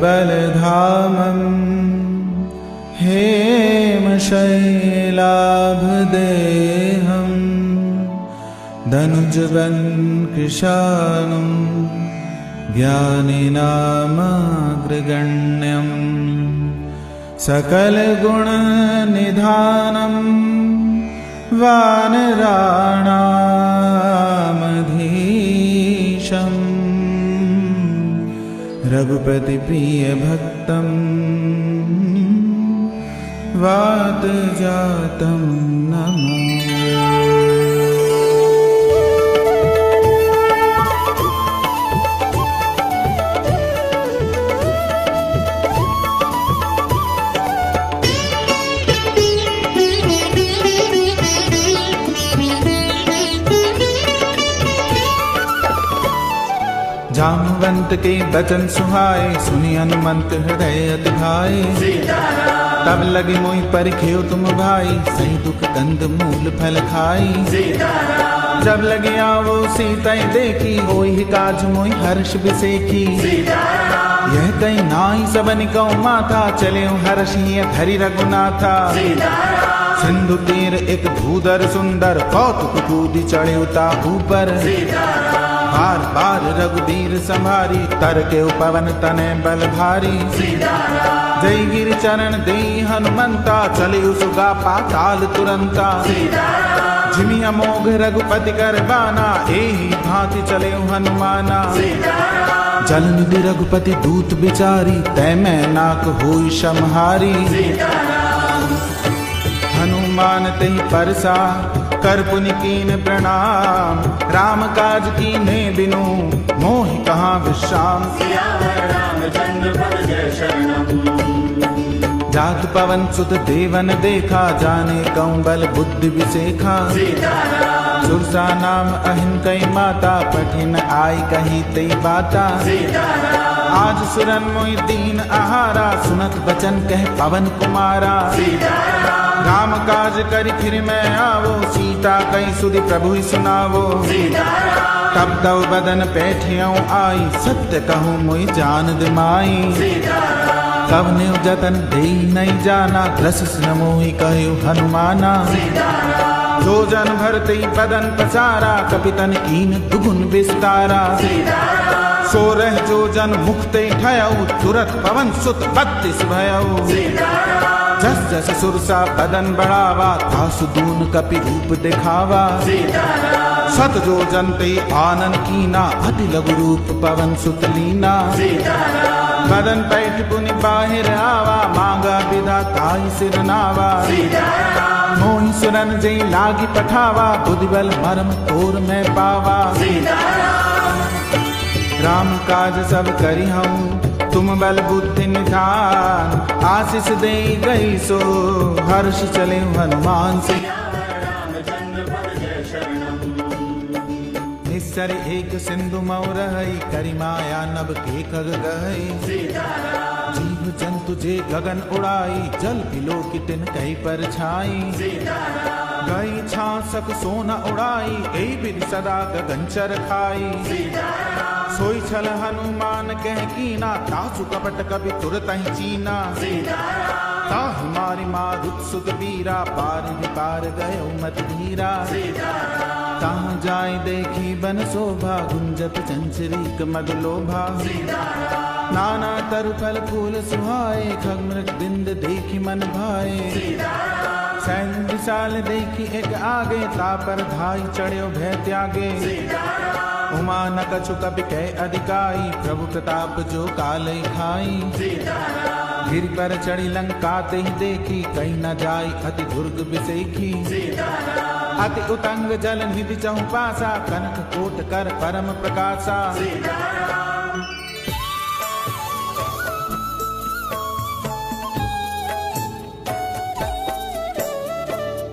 बलधामम् हेमशैलाभदेहम् धनुजवन् कृशानं ज्ञानिनामग्रगण्यम् सकलगुणनिधानं वानराणामधीशम् रघुपतिप्रियभक्तं वातजातं नमः। जामवंत के बचन सुहाए सुनि हनुमंत हृदय अति भाए। तब लगे मोहि परिखेव तुम भाई सही दुख कंद मूल फल खाई। जब लगे आवो सीता देखी होई काज मोहि हर्ष बिसेखी। यह कहीं नाई सबनि कौ माता चले हर्ष ही धरि रघुनाथा। सिंधु तीर एक भूधर सुंदर कौतुक कूदी चढ़े उता ऊपर। बार बार रघुबीर संभारी तर के पवन तने बल भारी। जय गिर चरण दे हनुमंता चले उसगा पाताल तुरंता। जिमि अमोघ रघुपति कर बाना एहि भांति चले हनुमाना। जल निधि रघुपति दूत बिचारी तै मैं नाक होई समहारी। हनुमान तहि परसा कर पुनि कीन प्रणाम। राम काज कीन्हे बिनु मोहि कहाँ विश्राम। जात पवन सुत देवन देखा जाने कौं बल बुद्धि विसेखा। सुरसा नाम अहिन कई माता पठिन आई कही तई बाता। आज सुरन मोहि दीन आहारा सुनत बचन कह पवन कुमारा। राम काज करि फिर मैं आवो सीता कई सुधि प्रभु सुनावो। तब तव बदन पैठियों आई सत्य कहूँ मोहि जान दिमाई। कब ने जतन दे नहीं जाना ग्रसिस न मोहि कहु हनुमाना। जो जन भरते बदन पसारा कपितन कीन दुगुन विस्तारा। सो रह जो जन मुक्ते ठयऊ तुरत पवन सुत 32 भयऊ। जस जस सुरसा बदन बढ़ावा तासु दून कपि रूप दिखावा। सत जो जनते आनन कीना अति लघु रूप पवन सुत लीना। बदन पैठ पुनि बाहिर आवा मांगा विदा ताई सिर नावा। मोहि सुरन जई लागी पठावा बुद्धि बल मरम तोर मैं पावा। राम काज सब करी हूँ तुम बल बुद्धि निधान। आशीष दे गई सो हर्ष चले हनुमान से। निस्सर एक सिंधु मऊ रही करी माया नभ के खग गई। जीव जंतु जे गगन उड़ाई जल पिलो की तिन कही पर छाई। गई छासक सोना उड़ाई ए बिन सदा गगन चर खाई। सोई छल हनुमान कह कीना तासु कपट कभी तुरत ही चीना। ताहि मारी मारुत सुत वीरा पार ही पार गयो मत धीरा। ताहाँ जाय देखी बन शोभा गुंजत चंचरीक मद लोभा। नाना तरु फल फूल सुहाए खगमृग बिंद देखी मन भाए। सैन्य विशाल देखी एक आगे तापर धाई चढ़्यो भय त्यागे। उमा न कछु कपि कह अधिकाई प्रभु प्रताप जो काले खाई। गिर पर चढ़ी लंका ते ही देखी कहीं न जाई अति दुर्ग बिसेखी। अति उतंग जल निधि चहु पासा कनक कोट कर परम प्रकाशा।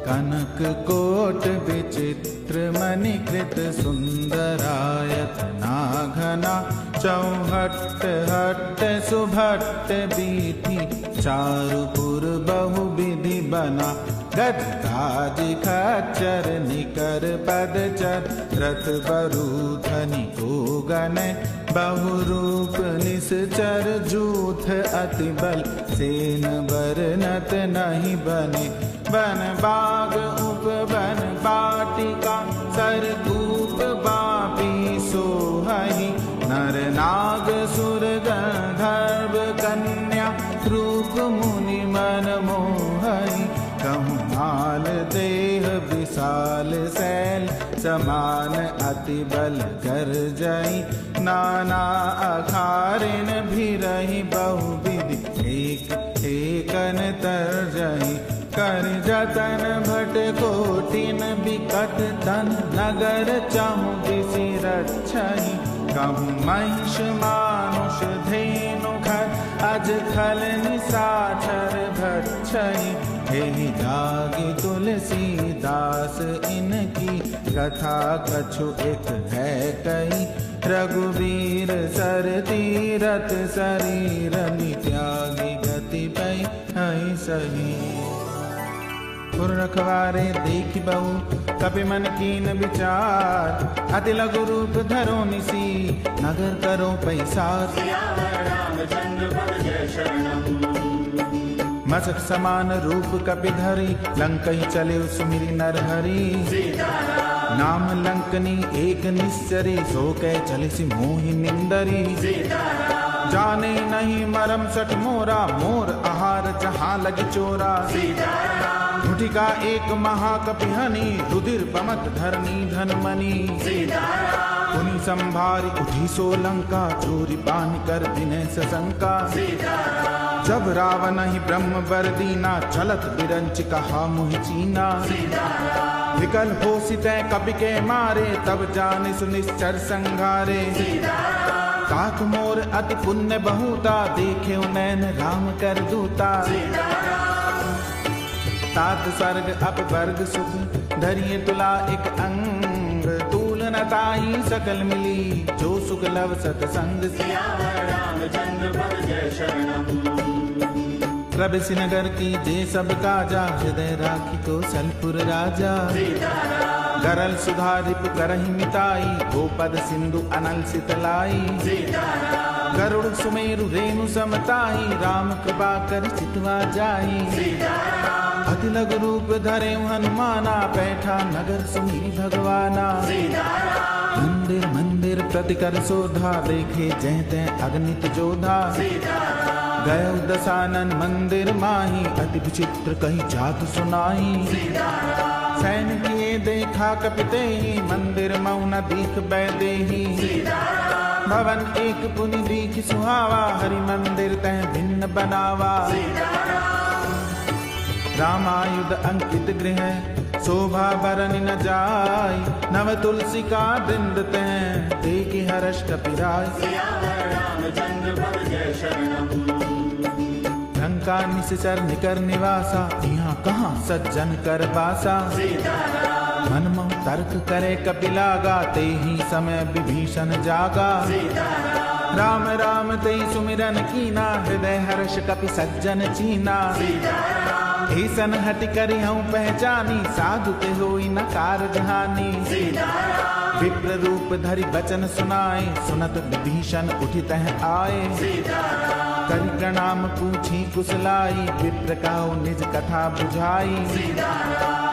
कनक कोट विचित्र मणिकृत सुंदरायत नाघना। चौहट्ट हट्ट सुभट्ट बीथी चारुपुर बहु विधि बना। गज गाज खच्चर निकर पदचर रथ बरूथनि को गने बहुरूप निश्चर जूथ अति बल सेन बरनत नहीं बने बन बाग उपवन बाटिका सरकूप बापी सोहहि नर नाग सुर गंधर्व कन्या रूप मुनि मन मोहहि कहूँ माल देह विशाल शैल समान अति बल कर जाई नाना अखारिन भी रही बहुविधि एक एकन तर जाई कर जतन भट कोटिन बिकट तन नगर चाहूँ दिशि रक्षहि कहूँ महिष मानुष धेनु खर अज खल निशाचर भक्षहि हेहि जागी तुलसीदास इनकी कथा कछु एक है कई रघुवीर सर तीरथ शरीर त्यागी गति पई हई सही पुर रखवारे देखि बहु कपि मन कीन विचार अति लघु रूप धरो निसी नगर करो पैसार मसक समान रूप कपि धरी लंकहि चले सुमिरि नरहरि नाम लंकनी एक निश्चरी सो कै चलिसि मोहि निंदरी जाने नहीं मरम सठ मोरा मोर आहार जहाँ लगी चोरा मुठिका एक महाकपिहनि रुधिर बमत धरनी धनमणि पुनि संभारी उठी सो लंका चोरी पान कर दिने सशंका जब रावण ही ब्रह्म बर दीना चलत बिरंच कहा मुहि चीना विकल हो सितै कपि के मारे तब जाने सुनिश्चर संघारे काक मोर अति पुण्य बहुता देखे नैन राम कर दूता तात स्वर्ग अपवर्ग सुख धरिए तुला एक अंग तूल न ताई सकल मिली जो सुख लव सतसंग प्रभु नगर की जे सब काजा हृदय राखी कौशलपुर राजा गरल सुधारिप करहि मिताई गोपद सिंधु अनल सितलाई गरुड़ सुमेरु रेणु समताई राम कृपा कर चितवा जाई अति लघु रूप धरे हनुमाना बैठा नगर सुमिरि भगवाना मंदिर मंदिर प्रति कर शोधा देखे जय तय अगणित जोधा गय दशानन मंदिर माही अति विचित्र कही जात सुनाई सैन किए देखा कपिते मंदिर मौन दीख बैदेही भवन एक पुनि दीख सुहावा हरि मंदिर तह भिन्न बनावा रामायुध अंकित गृह शोभा बरन न जाय नव तुलसी का दृंद तह देखि हर्ष कपिराय लंका निश्चर निकर निवासा यहाँ कहाँ सज्जन कर बासा मन मोह तर्क करे कपिलागा ते ही समय विभीषण जागा राम राम ते सुमिरन कीना हृदय हर्ष कपि सज्जन चीना ऐसन हटि करि हूँ पहचानी साधु ते होई न कारज हानि विप्र रूप धरि बचन सुनाए सुनत विभीषण उठित आए करि प्रणाम पूछी कुशलाई विप्र कहो निज कथा बुझाई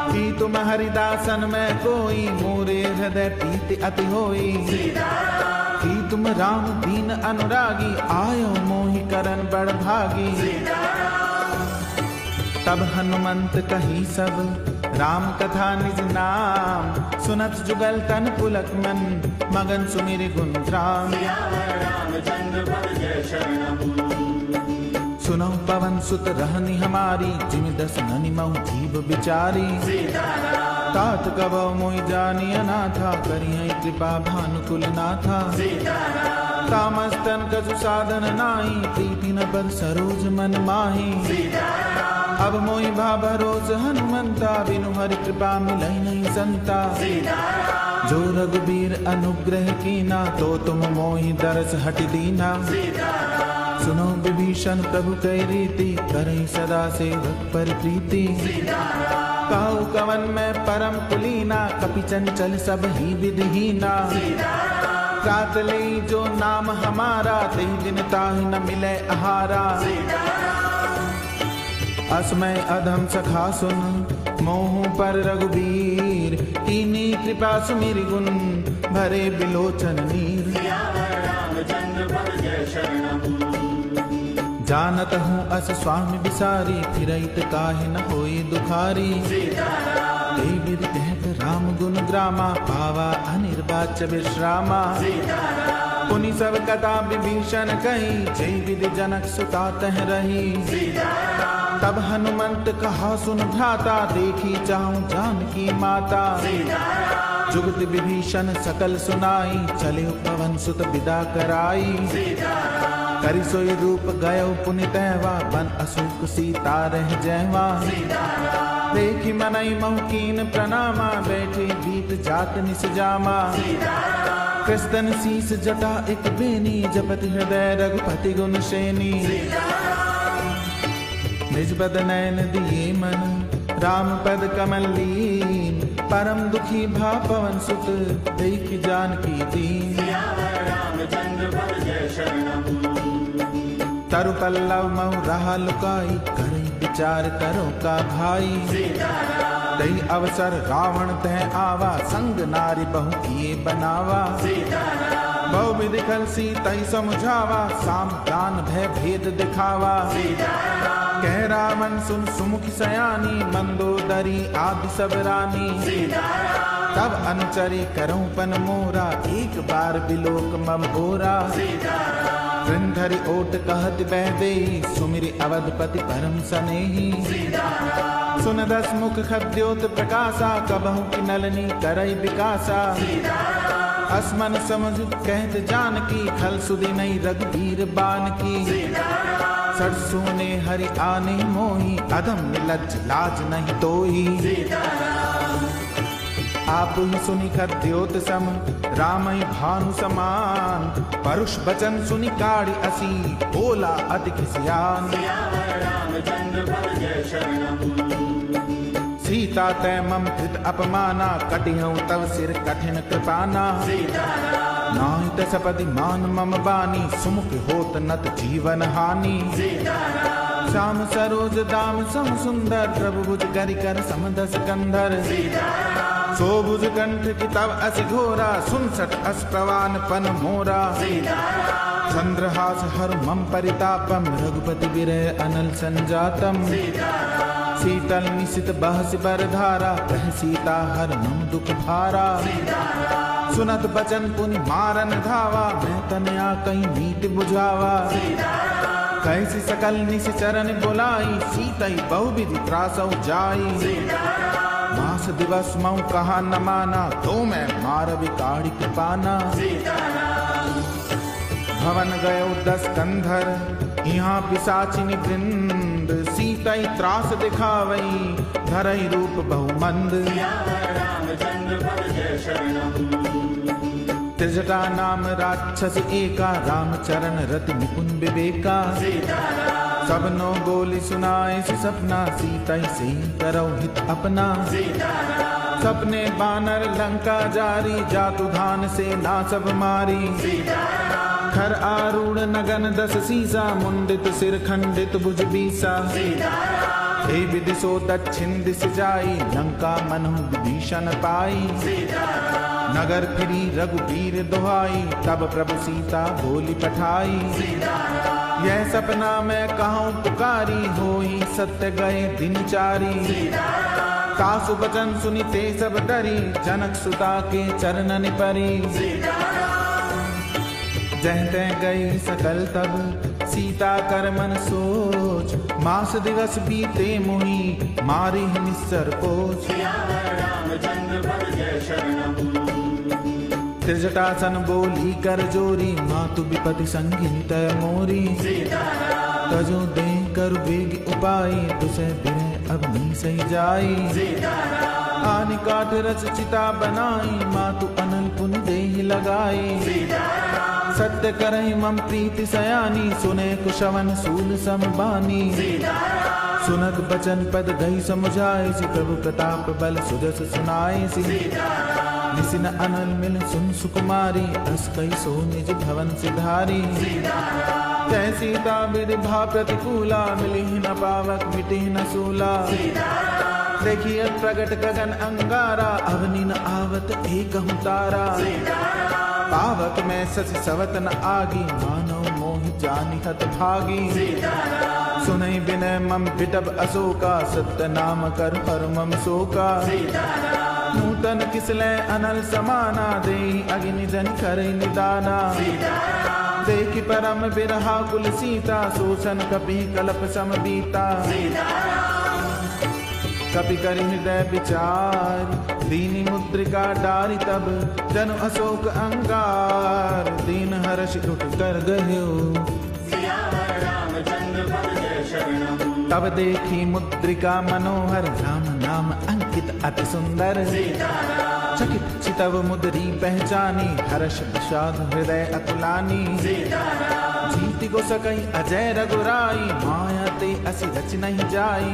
कि तुम हरिदासन में कोई मोरे हृदय प्रीति अति होई कि तुम राम दीन अनुरागी आयो मोहि करन बड़ भागी तब हनुमंत कही सब राम कथा निज नाम सुनत जुगल तन पुलक मन मगन सुमिरि गुण राम सुनो पवन सुत रहनी हमारी जिमि दस ननि महु जीव बिचारी तात कबो मोहि जानी अनाथा करियै कृपा भानुकुल नाथा तामस्तन कछु साधन नाहि प्रीति न पर सरोज मन माही अब मोहि भा भरोस हनुमंता बिनु हरि कृपा मिलई नहीं संता जो रघुबीर अनुग्रह कीना तो तुम मोहि दरस हटि दीना सुनो विभीषण प्रभु कई रीति करई सदा सेवक पर प्रीति कहु कवन में परम कुलीना, कपि चंचल सब ही विधिहीना। प्रात ले जो नाम हमारा, तेहि दिन ताहि न मिले आहारा। असमय अधम सखा सुन, मोह पर रघुबीर। कीनी कृपा सुमिरि गुण, भरे बिलोचन नीर। जानत हूँ अस स्वामी बिसारी, फिरइत काहे न होई दुखारी। तेहि विधि कहत राम गुण ग्रामा, पावा अनिर्वाच्य विश्रामा। पुनि सब कथा विभीषण कही, जय विधि जनक सुता तह रही। तब हनुमंत कहा सुन भ्राता, देखी चाहूं जानकी माता। जुगत विभीषण सकल सुनाई, चले पवन सुत विदा कराई। करि सोई रूप गयो पुनि तहवा, बन अशोक सीता रह जहवा। देखी मनई महु कीन प्रणामा, बैठे बीत जात निस जामा। कृष्ण शीस जटा एक बेनी, जपति हृदय रघुपति गुण श्रेणी। निज पद नयन दिए मन, राम पद कमल लीन। परम दुखी भा पवन सुत, देखि जानकी दीन। तरु पल्लव महु रहा लुकाई, करई विचार करो का भाई। दई अवसर रावण तह आवा, संग नारी बहु किए बनावा। बहु विधि कल सीतई समझावा, साम दान भय भेद दिखावा। कह रावण सुन सुमुखी सयानी, मंदोदरी आदि सब रानी। तब अनुचरी करऊं पन मोरा, एक बार बिलोक मम ओरा। वृंधरि ओट कहत बह देहि, सुमिरि अवधपति परम सनेही। सुन दस मुख खद्योत प्रकाशा, कबहु की नलनी करई विकासा। असमन समझ कहत जानकी, खल सुधि नहीं रघुबीर बान की। सरसों ने हरि आने मोही, अधम निलज्ज लाज नहीं तोही। आप ही सुनि खद्योत सम, रामई भानु समान। परुष बचन सुनि काढ़ी असी, बोला अति खिसियान। सीता तै मम कृत अपमाना, कटिहऊं तव सिर कठिन कृपाना। नाहित सपदि मान मम बानी, सुमुख होत नत जीवन हानि। श्याम सरोज दाम सम सुंदर, प्रभु भुज करि कर समदस कंधर। सो भुज कंठ की तव अस घोरा, 67 अस प्रवान पन मोरा। चंद्रहास हर मम परितापम, रघुपति विरह अनल संजातम। शीतल निशित बहस बर धारा, कह सीता हर मम दुख भारा। सुनत बचन पुनि मारन धावा, मैं तनया कहीं नीति बुझावा। कैसी सकल निस चरण बुलाई, सीतई बहुविधि त्रासौ जाई। मास दिवस मऊ कहा न माना, तो मैं मार विकाड़ी कृपाना। भवन गयो 10 कंधर, यहाँ पिशाचिनी वृंद। सीतई त्रास दिखावई, धरई रूप बहुमंद। त्रिजटा नाम राक्षस एका, रामचरण रति निपुण विवेका। सबनो बोली सुनाए सपना, सीतई से करो हित अपना। सपने बानर लंका जारी, जातु धान से ना सब मारी। खर आरूढ़ नगन 10 सीसा, मुंडित सिर खंडित भुज बीसा। हे विधि सो दक्षिण दिश जाई, लंका मनहु विभीषण पाई। नगर फिरी रघुबीर दुहाई, तब प्रभु सीता बोली पठाई। यह सपना मैं कहूँ पुकारी, होई सत्य गए दिन चारी। तासु बचन सुनिते सब डरी, जनक सुता के चरणन परी। जह तह गई सकल तब, सीता कर मन सोच। मास दिवस बीते मोही, मारी निस्सर पोच। त्रिजटासन बोली कर जोरी, मातु विपति संगित मोरी। तजो दे कर वेग उपाय, तुसे बिरह अब नी सही जाई। आनि काठ रच चिता बनाई, मातु अनल पुनि देहि लगाई। सत्य करहि मम प्रीति सयानी, सुने कुशवन सूल समबानी। सुनत बचन पद गई समुझाए सी, प्रभु प्रताप बल सुजस सुनाए सी। निसिन अनल मिल सुन सुकुमारी, अस कई सो निज भवन सिधारी। जय सीता विधि भा प्रतिकूला, मिली न पावक मिटी न सूला। देखिए प्रगट गगन अंगारा, अवनि न आवत एकहु तारा। पावक में सच सवत न आगी, मानव मोहि जानि हत भागी। सुनई बिनय मम पिटब अशोका, सत्य नाम कर पर मम शोका। नूतन किसले अनल समाना, देहि अग्नि जन करई निदाना। देखि परम बिरहा कुल सीता, शोषण कपि कलप सम बीता। कपि करि हृदय विचार, दीनि मुद्रिका डारि तब। जनु अशोक अंगार, दीन हर्ष उठ कर गयो। तब देखी मुद्रिका मनोहर, राम नाम अंकित अति सुंदर। चकित चितव मुद्री पहचानी, हर्ष विषाद हृदय अतुलानी। जीति को सकई अजय रघुराई, माया ते असि रच नहीं जाई।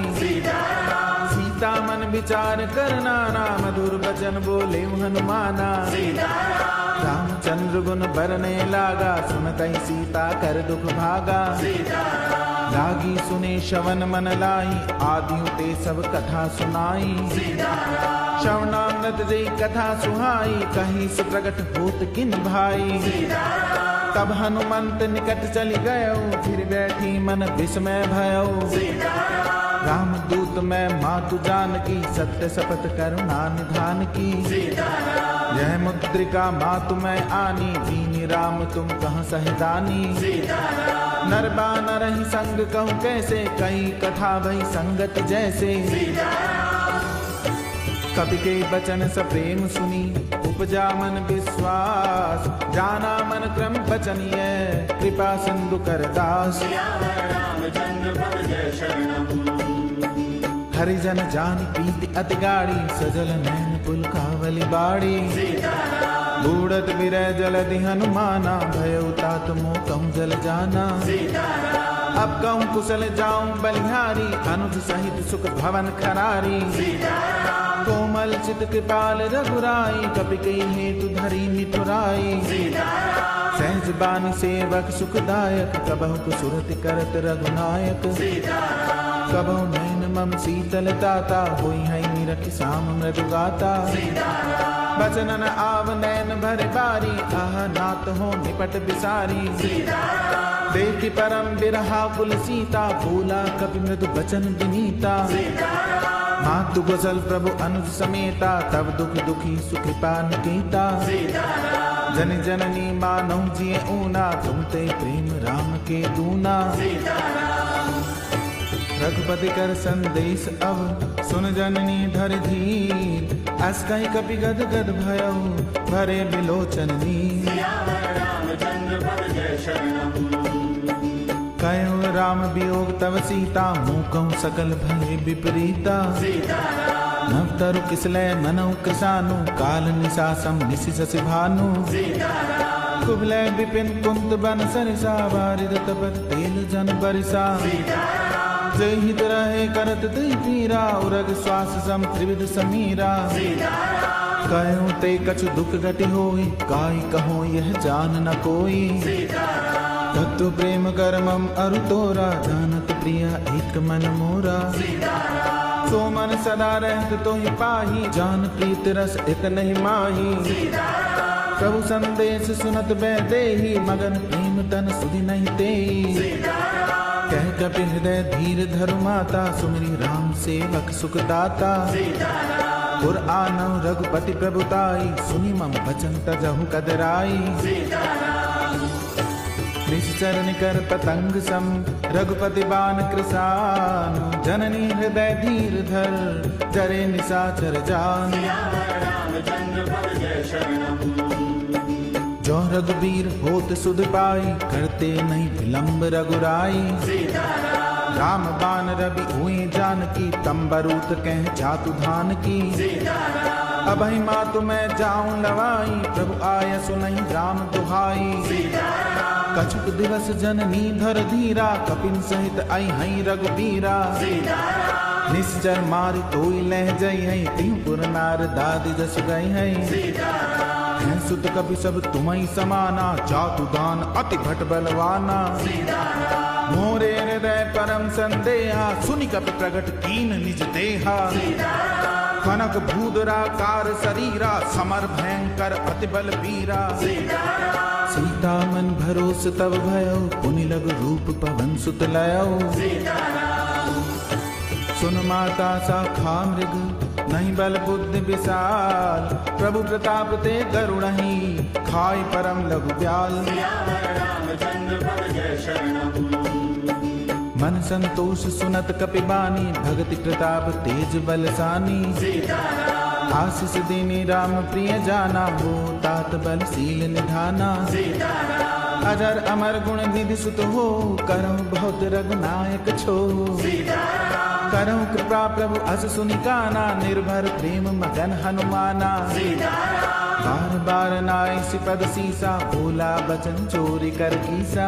सीता मन विचार कर नाना, मधुर वचन बोले हनुमाना। रामचंद्र गुण बरने लागा, सुनतई सीता कर दुख भागा। लागी सुने श्रवण मन लाई, आदियों ते सब कथा सुनाई। श्रवणामृत जय कथा सुहाई, कहीं से प्रगट होत किन भाई। तब हनुमंत निकट चली गयो, फिर बैठी मन विस्मय भयो। राम दूत में मातु जानकी, सत्य शपथ करुणा निधान की। यह मुद्रिका मातु में आनी, दीनी राम तुम कहाँ सहदानी। नर बानर ही संग कहूँ कैसे, कई कथा भई संगत जैसे। कपि के बचन सप्रेम सुनी, उपजा मन विश्वास। जाना मन क्रम बचनीय, कृपा सिंधु कर दास। हरिजन जानी प्रीति अति गाड़ी, सजल नैन पुलकावली बाड़ी। बूढ़त विरह जलधि हनुमाना, भयउ तात मोह कहूँ जल जाना। अब कहूँ कुशल जाऊं बलिहारी, अनुज सहित सुख भवन खरारी। कोमल चित कृपाल रघुराई, कपि कई हेतु धरी मिठुराई। सहज बानी सेवक सुखदायक, कबहु सुरति करत रघुनायक। कबहु नैन मम शीतल ताता, होई है निरखि साम मृदु गाता। बचनन आव नैन भर बारी, आह नात हो निपट बिसारी। देखि परम बिरहा कुल सीता, बोला कपि मृदु बचन विनीता। मातु गोसल प्रभु अनुज समेता, तब दुख दुखी सुकृपा निकेता। जन जननी मानौ जिए ऊना, तुम ते प्रेम राम के दूना। रघुपति कर संदेश अब, सुन जननी धर धीर। अस कहि कपि गद गद भयउ, भरे बिलोचन नीर। कयो राम वियोग तव सीता, मुँह कहूँ सकल भय विपरीता। नव तरु किसलय मनौ कृशानु, काल निशासम निशि शशि भानु। कुबलय विपिन कुंत बन सरिसा, वारिद तपत तेल जन बरिसा। जय हित रहे करत तई पीरा, उरग श्वास सम त्रिविध समीरा। कयो ते कछु दुख घटि होई, काई कहो यह जान न कोई। तत्व प्रेम करमम अरु तोरा, जानत प्रिया एक मन मोरा। सो मन सदा रहत तो ही पाही, जान प्रीत रस इत नहीं माही। प्रभु संदेश सुनत बैदेही, मगन प्रेम तन सुधि नहीं तेई। कह कपि हृदय धीर धरु माता, सुमरी राम सेवक सुख दाता। पुर आनौ रघुपति प्रभुताई, सुनि मम वचन तजहु कदराई। निश्चरण कर पतंग सम, रघुपति बाण कृसान। जननी हृदय धीर धर, जरे निशाचर जान। जो रघुबीर होत सुध पाई, करते नहीं विलंब रघुराई। राम बाण रवि हुई जानकी, तंबरूत कह जातु धान की। अभई मातु मैं जाऊं लवाई, प्रभु आय सुनई राम दुहाई। कछुक दिवस जननी धर धीरा, कपिन सहित आई हई रघुबीरा। निश्चर मारी तोई लह जई है, तिहुपुर नार दादी जस गई है। सुत कपि सब तुम्ही समाना, जातु दान अति भट बलवाना। मोरे हृदय परम संदेहा, सुनि कपि प्रगट कीन निज देहा। कनक भूदरा कार शरीरा, समर भयंकर अति बल बीरा। सीता मन भरोस तब भयो, पुनि लघु रूप पवन सुत लयो। सुन माता शाखा मृग, नहीं बल बुद्धि विशाल। प्रभु प्रताप ते गरुड़हि, खाई परम लघु ब्याल। मन संतोष सुनत कपि बानी, भगति प्रताप तेज बलसानी। आशीष दीनी राम प्रिय जाना, हो तात बल शील निधाना। अजर अमर गुण निधि सुत हो, करहु बहुत रघुनायक छो। करहु कृपा प्रभु अस सुनि काना, निर्भर प्रेम मगन हनुमाना। बार बार नाय सिपद सीसा, बोला बचन चोरी कर कीसा।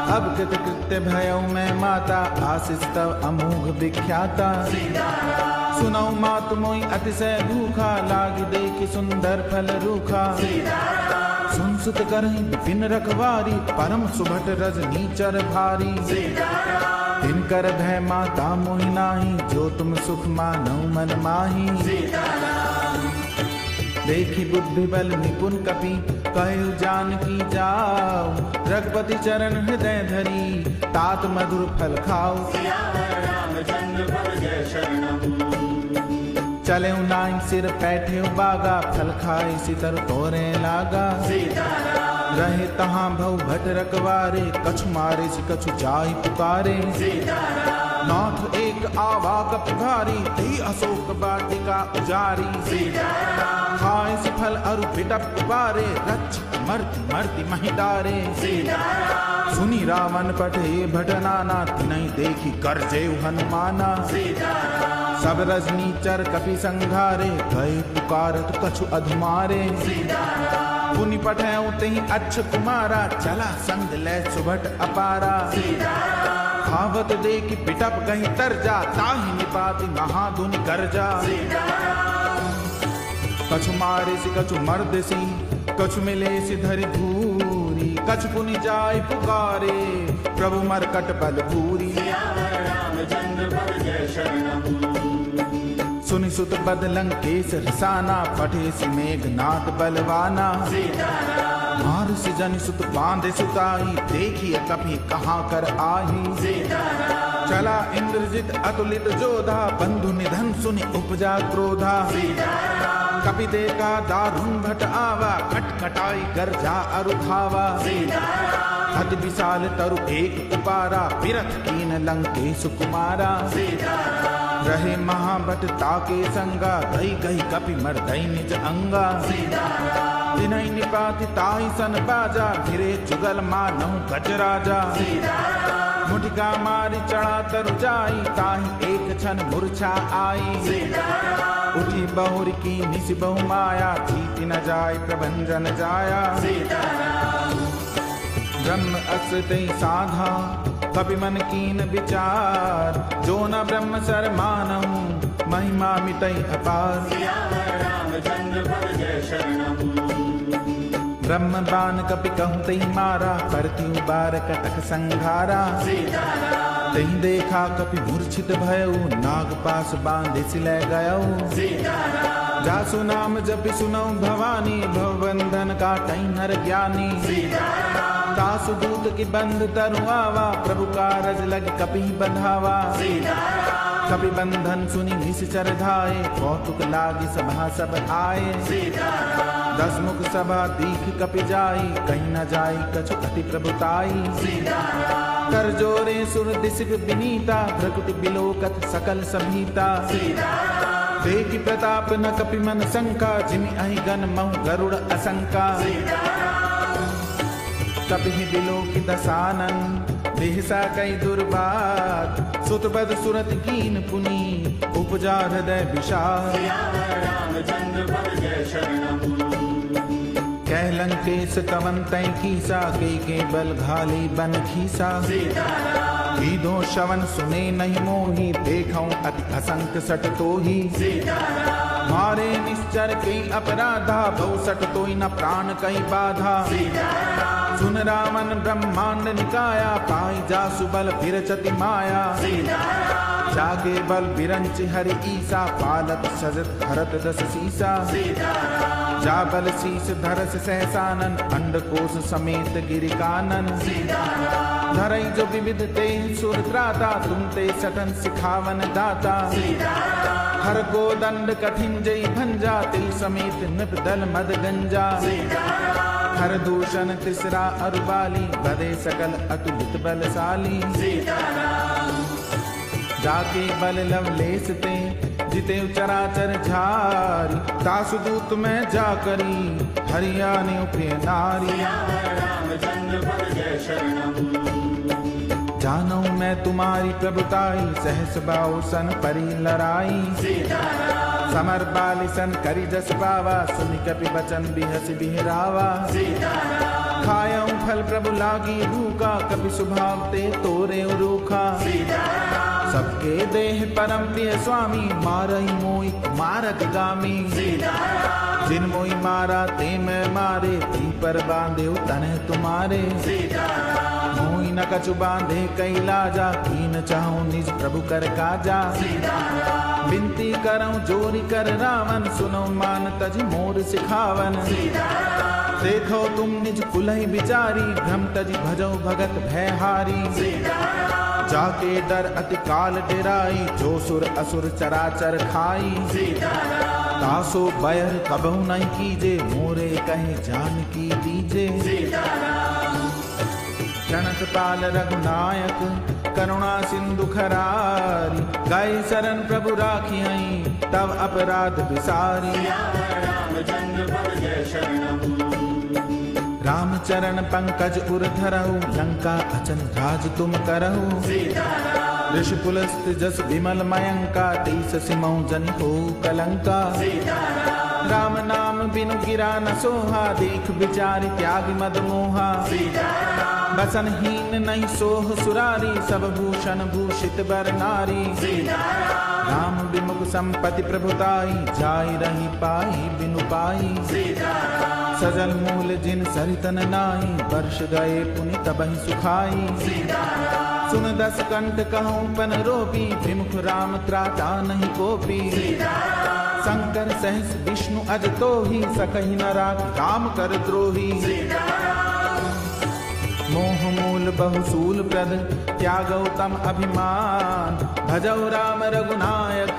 अब कृत कृत्य भयउ मैं माता, आशीष तव अमोघ विख्याता। सुनौ मातु मोई अतिशय भूखा, लागी देखि सुंदर फल रूखा। सुन सुत करहि विपिन रखवारी, परम सुभट रजनीचर भारी। तिनकर भय माता मोहि नाही, जो तुम सुख मानौ मन माही। देखी बुद्धि बल निपुण कपि, कहु जानकी जाओ। रघुपति चरण हृदय धरी, तात मधुर फल खाओ। चले नाई सिर पैठे बागा, फल खाए सितर तोरे लागा। रहे तहाँ भव भट रखवारे, कछु मारे सि कछु जाई पुकारे। नाथ एक आवा कपि भारी, तेहि अशोक वाटिका उजारी। खाए सि फल अरु बिटप उबारे, रक्ष मर्ति मर्ति महि डारे। सुनी रावण पठे भट नाना, तिनहि देखी करजेउ हनुमाना। सब रजनीचर कपि संघारे, गए पुकारत कछु अधुमारे। पुनि पठेउ तेहि अच्छ कुमारा, चला संग लै सुभट अपारा। खावत देखि बिटप गहि तरजा, ताहि निपाति महाधुनि गर्जा। कछु मारे सि कछु मर्दसी, कछु मिले सि धरि धूरी। कछु पुनि जाय पुकारे, प्रभु मरकट बल भूरी। सुनि सुत बद लंकेश रसाना, पठे सि मेघनाथ बलवाना। मार सि जनि सुत बांधे सुताई, देखिए कपि कहाँ कर आही। चला इंद्रजित अतुलित जोधा, बंधु निधन सुनि उपजा क्रोधा। कपि देखा दारुण भट आवा, खटखटाई गर्जा अरु धावा। अति विशाल तरु एक उपारा, बिरथ कीन लंकेश कुमारा। रहे महाभट ताके संगा, गई गई कपि मर्दई निज अंगा। तिनहि निपाति ताहि सन बाजा, घिरे जुगल मानहु गजराजा। मुठिका मारी चढ़ा तरु जाई, ताहि एक क्षण मूर्छा आई। उठी बहुर की निस बहु माया, जीति न जाय प्रभंजन जाया। ब्रह्म अस्ते साधा, कपि मन कीन विचार। जो न ब्रह्म सर मानहु, महिमा मिटई अपार। ब्रह्म बान कपि कहूँ तई मारा, करती बार कटक संघारा। तही देखा कपि मूर्छित भयउ, नाग पास बांधे सिलै गयउ। जासु नाम जपि सुनौ भवानी, भवबंधन काटई नर ज्ञानी। तासु दूत की बंध तरु आवा, प्रभु कारज लग कपि बंधावा। कपि बंधन सुनि निश्चर धाये, कौतुक लागी सभा सब आए। 10 मुख सभा दीख कपि जाई, कहीं न जाई कछु अति प्रभुताई। कर जोरे सुर दिसिप विनीता, भ्रकुटि बिलोकत सकल सभीता। देखि प्रताप न कपि मन शंका, जिमि अहि गण महु गरुड़ असंका। कपि बिलोकि दसानन, देहसा कई दुर्बात सुत बद सुरत कीन पुनी उपजा हृदय विशाल कह लंकेश कवन तय कीसा के बल घाली बन खीसा दो शवन सुने नहीं मोही देखऊं अति असंक सट तो ही मारे निश्चर के अपराधा बहु सट तो न प्राण कई बाधा सुन रावण ब्रह्मांड निकाया पाई जासु बल विरचति माया जागे बल बिरंच हरि ईसा पालत सजत भरत दस सीसा जा बल शीस धरस सहसानन अंडकोश समेत गिरिकानन धरई जो विविध ते सुर त्राता तुम ते सटन सिखावन दाता हर को दंड कठिन जय भंजा ते समेत नृप दल मद गंजा हर दूषण तिसरा अरुबाली बदे सकल अतुलित बलशाली जाके बल लवलेस ते जिते चराचर झारी तासु दूत में जा करी हरियाणी प्रिय नारी जानू मैं तुम्हारी प्रभुताई सहस बाहु सन परी लड़ाई समर बाली सन करी जस पावा सुनि कपि बचन बिहस बिहरावा खायऊ फल प्रभु लागी भूखा कपि सुभाव ते तोरे रूखा सबके देह परम प्रिय स्वामी मारई मोई मारक गामी जिन मोई मारा ते मैं मारे ती पर बांधे तने तुम्हारे मोई न कछु बांधे कई लाजा कीन चाहूं निज प्रभु कर काजा बिनती करऊं जोरी कर रावण सुनो मान तज मोर सिखावन देखो तुम निज कुलहि बिचारी भ्रम तज भजो भगत भयहारी जाके डर अति काल डेराई जो सुर असुर चराचर खाई तासो बैर कबहु नहीं कीजे मोरे कहे जान की दीजे जनत पाल रघुनायक करुणा सिंधु खरारी गाय शरण प्रभु राखियई तब अपराध विसारी रामचरण पंकज उर धरहु लंका अचन राज तुम करहु ऋषि पुलस्त जस विमल मयंका तीस सिमौ जन हो कलंका राम नाम बिनु गिरा न सोहा देख विचार त्याग मद मोहा बसन हीन नहीं सोह सुरारी सब भूषण भूषित बर नारी राम विमुख संपत्ति प्रभुताई जाय रही पाई बिनु पाई सजल मूल जिन सरितन नाई वर्ष गए पुनि तबहि सुखाई सुन दस कंठ कहूं पन रोपी विमुख राम त्राता नहीं कोपी शंकर सहस विष्णु अज तो ही सकहि न राख राम कर द्रोही मोह मूल बहुसूल प्रद त्यागौ तम अभिमान भजौ राम रघुनायक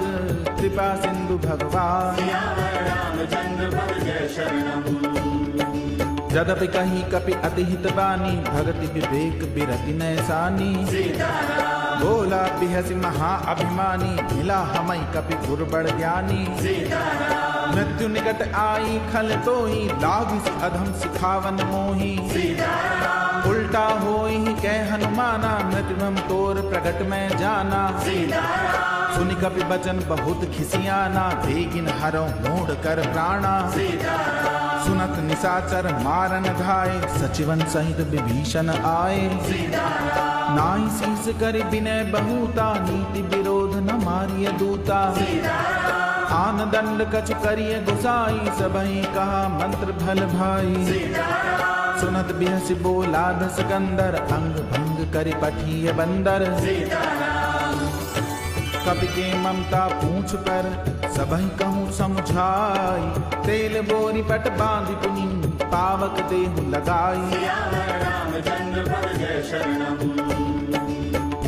कृपा सिंधु भगवान जदपि कही कपि अतिहित बानी भगति विवेक बिरति नैसानी बोला बिहसि महा अभिमानी मिला हमई कपि गुरबड़ ज्ञानी मृत्यु निकट आई खल तो ही लागिस अधम सिखावन मोही उल्टा होई कह हनुमाना मृत्युम तोर प्रगट में जाना सुनि कपि बचन बहुत खिसियाना बेगिन हरो मोड़ कर प्राणा सुनत निशाचर मारन धाय सचिवन सहित विभीषण आए नाई शीस कर विनय बहुता नीति विरोध न मारिय दूता आन दंड कछ करिय गुसाई सबहि कहा मंत्र भल भाई सुनत बिहस बोला दस गंदर अंग भंग करि पठिय बंदर कपि के ममता पूछ पर सबहि कहूँ समझाई तेल बोरी पट बांधि पुनि पावक देहु लगाई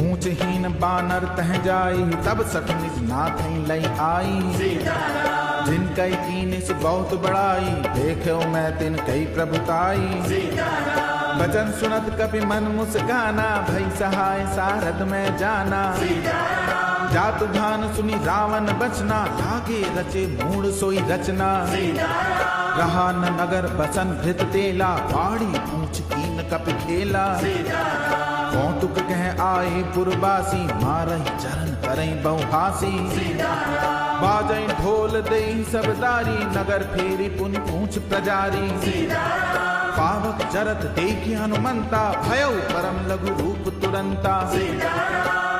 ऊंचहीन बानर तह जाई तब सठ निज नाथ लई आई जिन कई कीनिस बहुत बड़ाई देखो मैं तिन कई प्रभुताई बचन सुनत कपि मन मुस्काना भई सहाय सारद में जाना जातु धान सुनी रावण बचना लागे रचे मूड सोई रचना रहा न नगर बसन भृत तेला बाड़ी पूछ कीन कपि खेला कौतुक कह आए पुरबासी, मारही चरण करई बहुहासी। बाजई ढोल देई सबदारी, नगर फेरी पुन पूछ प्रजारी। पावक जरत देखी हनुमंता, भयउ परम लघु रूप तुरंता।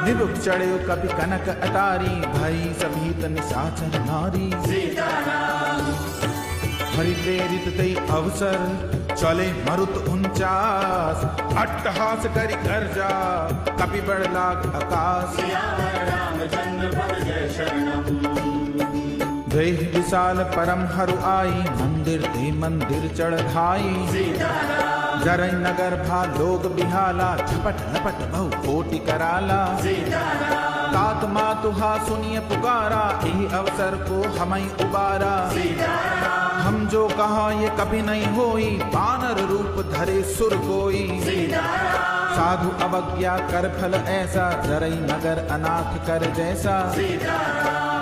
निरुप चढ़े कपि कनक अटारी, भई सभीत निशाचर नारी। हरि प्रेरित तई अवसर, चले मरुत 49। अट्टहास करि गर्जा, कपि बढ़ लाग आकाश। देह विशाल परम हरु आई, मंदिर ते मंदिर चढ़ाई। जरई नगर भा लोग बिहाला, झपट लपट बहु कोटि कराला। तात मातुहा सुनिय पुकारा, यही अवसर को हमई उबारा। हम जो कहा ये कभी नहीं होई, बानर रूप धरे सुर कोई। साधु अवज्ञा कर फल ऐसा, जरई नगर अनाथ कर जैसा।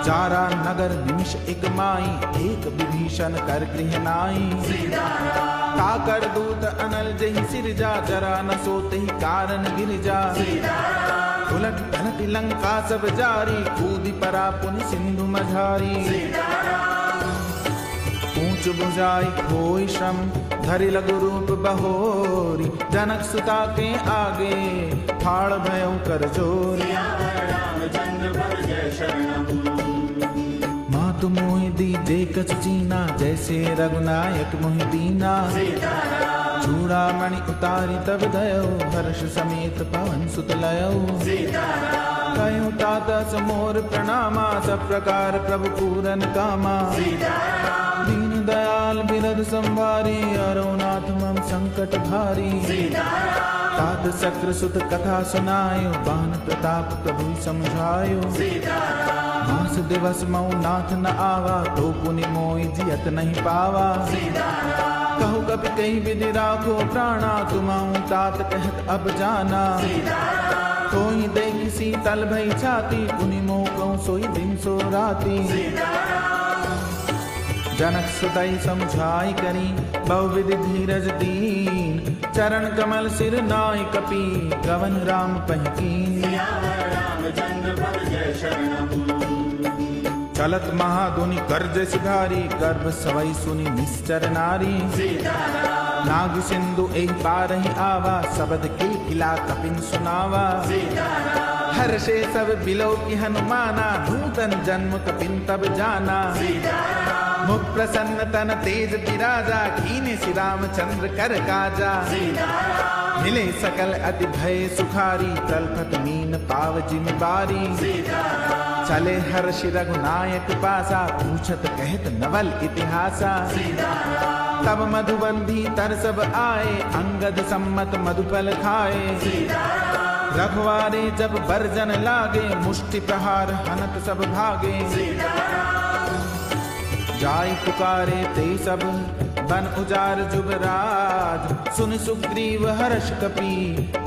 जारा नगर निमिष एक माई, एक विभीषण कर गृह नाई। ताकर दूत अनल जहि सिरजा, जरा न सोते ही कारण गिरजा। उलट पलट लंका सब जारी, कूदी परा पुनि सिंधु मझारी। ऊंच बुझाई खोई श्रम, धरि लघु रूप बहोरी। जनक सुता के आगे, फाड़ भयउ कर जोरी। मातु मोहि दीजे कछ चीना, जैसे रघुनायक मोहि दीना। चूड़ामणि उतारी तब दयौ, हर्ष समेत पवन सुत लयौ। कयो ताता समोर प्रणामा, सब प्रकार प्रभु पूरन कामा। दीन दयाल बिरद संवारी, अरोनाथ मम संकट भारी। तात सक्र सुत कथा सुनायो, बान प्रताप प्रभु समझायो। मास दिवस मऊ नाथ न आवा, तो पुनि मोहि जियत नहीं पावा। कहु कपि कही विधि राखो प्राणा, तुमहु तात कहत अब जाना। सोई देखि शीतल भई छाती, पुनि मोह कहूँ सोई दिन सो राती। जनक सुतई समझाई करी, बहुविधि धीरज दीन। चरण कमल सिर नाय कपि, गवन राम पहिकीन। चलत महाधुनि गर्ज सिधारी, गर्भ सवई सुनि निश्चर नारी। नाग सिंधु एहि पारहि आवा, शब्द किलकिला कपिन सुनावा। हर्षे सब बिलो की हनुमाना, नूतन जन्म कपिन तब जाना। मुख प्रसन्न तन तेज विराजा, कीने श्री रामचंद्र कर काजा। मिले सकल अति भय सुखारी, तलपत मीन पाव जिम बारी। चले हर्ष रघुनायक पासा, पूछत कहत नवल इतिहासा। तब मधुबन भीतर सब आए, अंगद सम्मत मधुफल खाए। रघुवारे जब बरजन लागे, मुष्टि प्रहार हनत सब भागे। जाय पुकारे ते सब, बन उजार जुबराज। सुन सुग्रीव हर्ष कपि,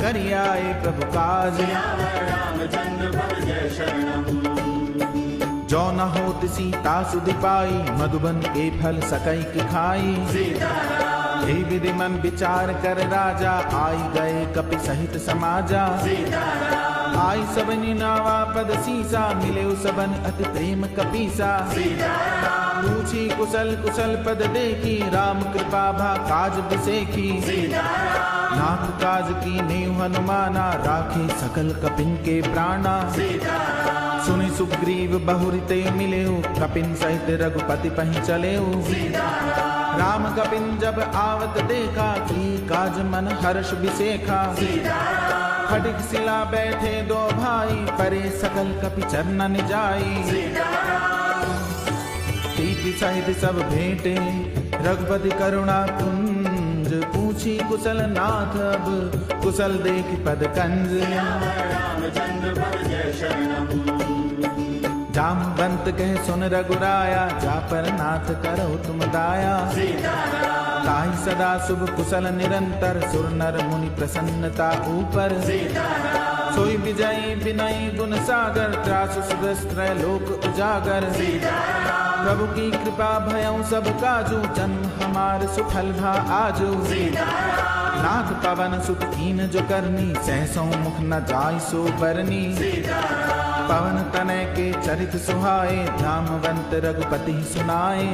करि आए प्रभु काज। जो न होत सीता सुधि पाई, मधुबन के फल सकई के खाई। हे विधि मन विचार कर राजा, आई गए कपि सहित समाजा। आई सबनि नावा पद सीसा, मिले सबन अति प्रेम कपीसा। पूछी कुशल कुशल पद देखी, राम कृपा भा काज बिसेखी। नाथ काज की नेव हनुमाना, राखे सकल कपिन के प्राणा। सुनि सुग्रीव बहुरिते मिलेउ, कपिन सहित रघुपति पहि चलेउ। राम कपिन जब आवत देखा, की काज मन हर्ष बिसेखा। फटिक शिला बैठे दो भाई, परे सकल कपि चरणन जाई। प्रीति सहित सब भेंटे, रघुपति करुणा कुंज। पूछी कुशल नाथ अब, कुशल देख पद कंज। जामवंत कह सुन रघुराया, जा पर नाथ करो तुम दाया। ताहि सदा शुभ कुशल निरंतर, सुर नर मुनि प्रसन्नता ऊपर। सोई विजयी विनयी गुण सागर, त्रासु सुदस्त्र लोक उजागर। प्रभु की कृपा भयउ सब काजू, जन्म हमार सुफल भा आजू। नाथ पवन सुत कीन जो करनी, सहसों मुख न जाय सो बरनी। पवन तनय के चरित सुहाए, धामवंत रघुपति सुनाए।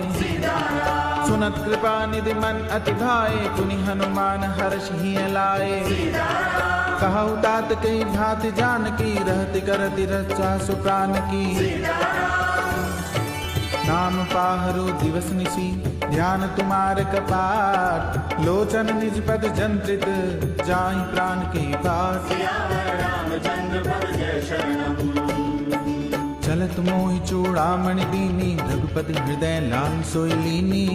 सुनत कृपा निधि मन अति भाए, पुनि हनुमान हर्ष ही लाए। कहु तात कई भांति जानकी, रहति करति रक्षा सुप्रान की। नाम पाहरो दिवस निशी, ध्यान तुम्हारे कपाट। लोचन निज पद जंत्रित, जाहि प्राण के पास। चलत मोहि चूड़ामणि दीनी, रघुपति हृदय लाल सोई लीनी।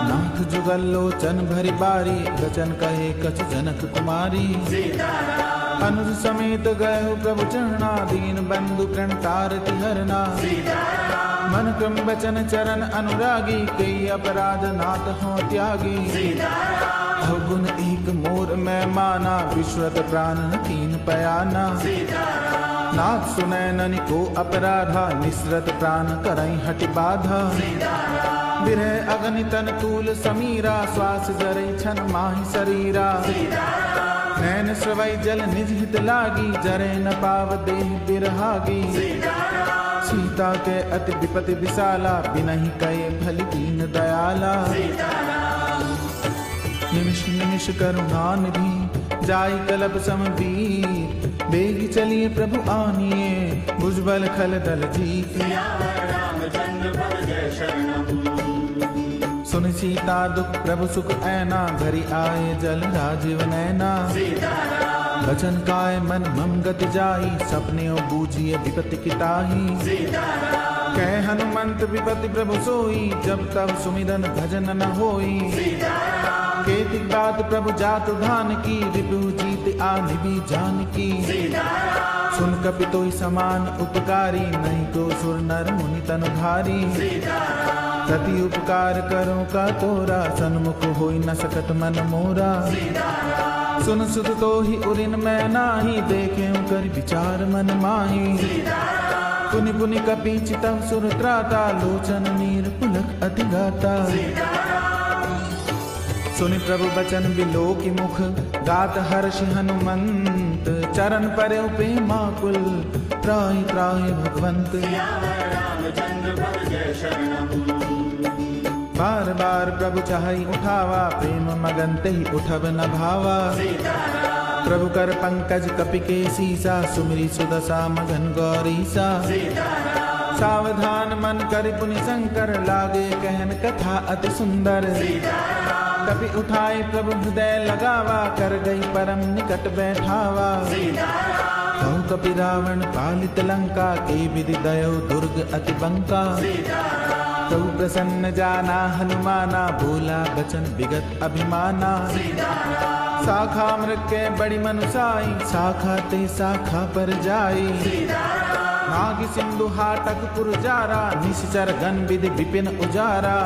नाथ जुगल लोचन भरि बारी, बचन कहे कछ जनक कुमारी। अनुज समेत गए प्रभु चरणा, दीन बंधु प्रणतारति हरना। मन क्रम बचन चरण अनुरागी, कई अपराध नाथ हो त्यागी। अवगुण एक मोर मैं माना, विश्वत प्राण कीन पयाना। नाथ सुनय ननि को अपराधा, निसरत प्राण करई हटि बाधा। विरह अग्नि तन तूल समीरा, श्वास जरै छन माहि शरीरा। नैन स्रवै जल निज हित लागी, जरै न पाव देह बिरहागी। सीता के अति विपति विशाला, बिनहि कहे भली दीन दयाला। निमिष निमिष करुणा निधि, जाई कलब समबीर। बेगी चलिए प्रभु आनिए, भुजबल खल दल जीत। सुन सीता दुख प्रभु सुख ऐना, घरि आए जल राजीव नैना। बचन काय मन मम गति जाई, सपने बूझिए विपति किताही। कह हनुमंत विपति प्रभु सोई, जब तब सुमिरन भजन न होई। केतिक बात प्रभु जात धान की, रिपु जीत आनि भी जान की। सुन कपितोई समान उपकारी, नहीं को सुर नर मुनि तनुधारी। प्रति उपकार करो का तोरा, सन्मुख होई न सकत मन मोरा। सुन सुत तो ही उरिन मैं नाही, देखे कर विचार मन माही। पुनि पुनि कपि चितव सुर त्राता, लोचन नीर पुलक अति गाता। सुनि प्रभु बचन बिलो की मुख, गात हर्षि हनुमंत। चरण परयो प्रेमाकुल, त्राहि त्राहि भगवंत। बार बार प्रभु चाहि उठावा, प्रेम मगन तेहि उठब न भावा। प्रभु कर पंकज कपि के सीसा, सुमिरि सुदशा मगन गौरीसा। सावधान मन करि पुनि शंकर, लागे कहन कथा अति सुंदर। कपि उठाए प्रभु हृदय लगावा, कर गई परम निकट बैठावा। कहु कपि रावण पालित लंका, के विधि दयो दुर्ग अति बंका। कहु प्रसन्न जाना हनुमाना, बोला बचन विगत अभिमाना। शाखा मृग के बड़ी मनुसाई, शाखा ते शाखा पर जाई। नाग सिंधु हाटक पुरजारा, निश्चर गण विधि विपिन उजारा।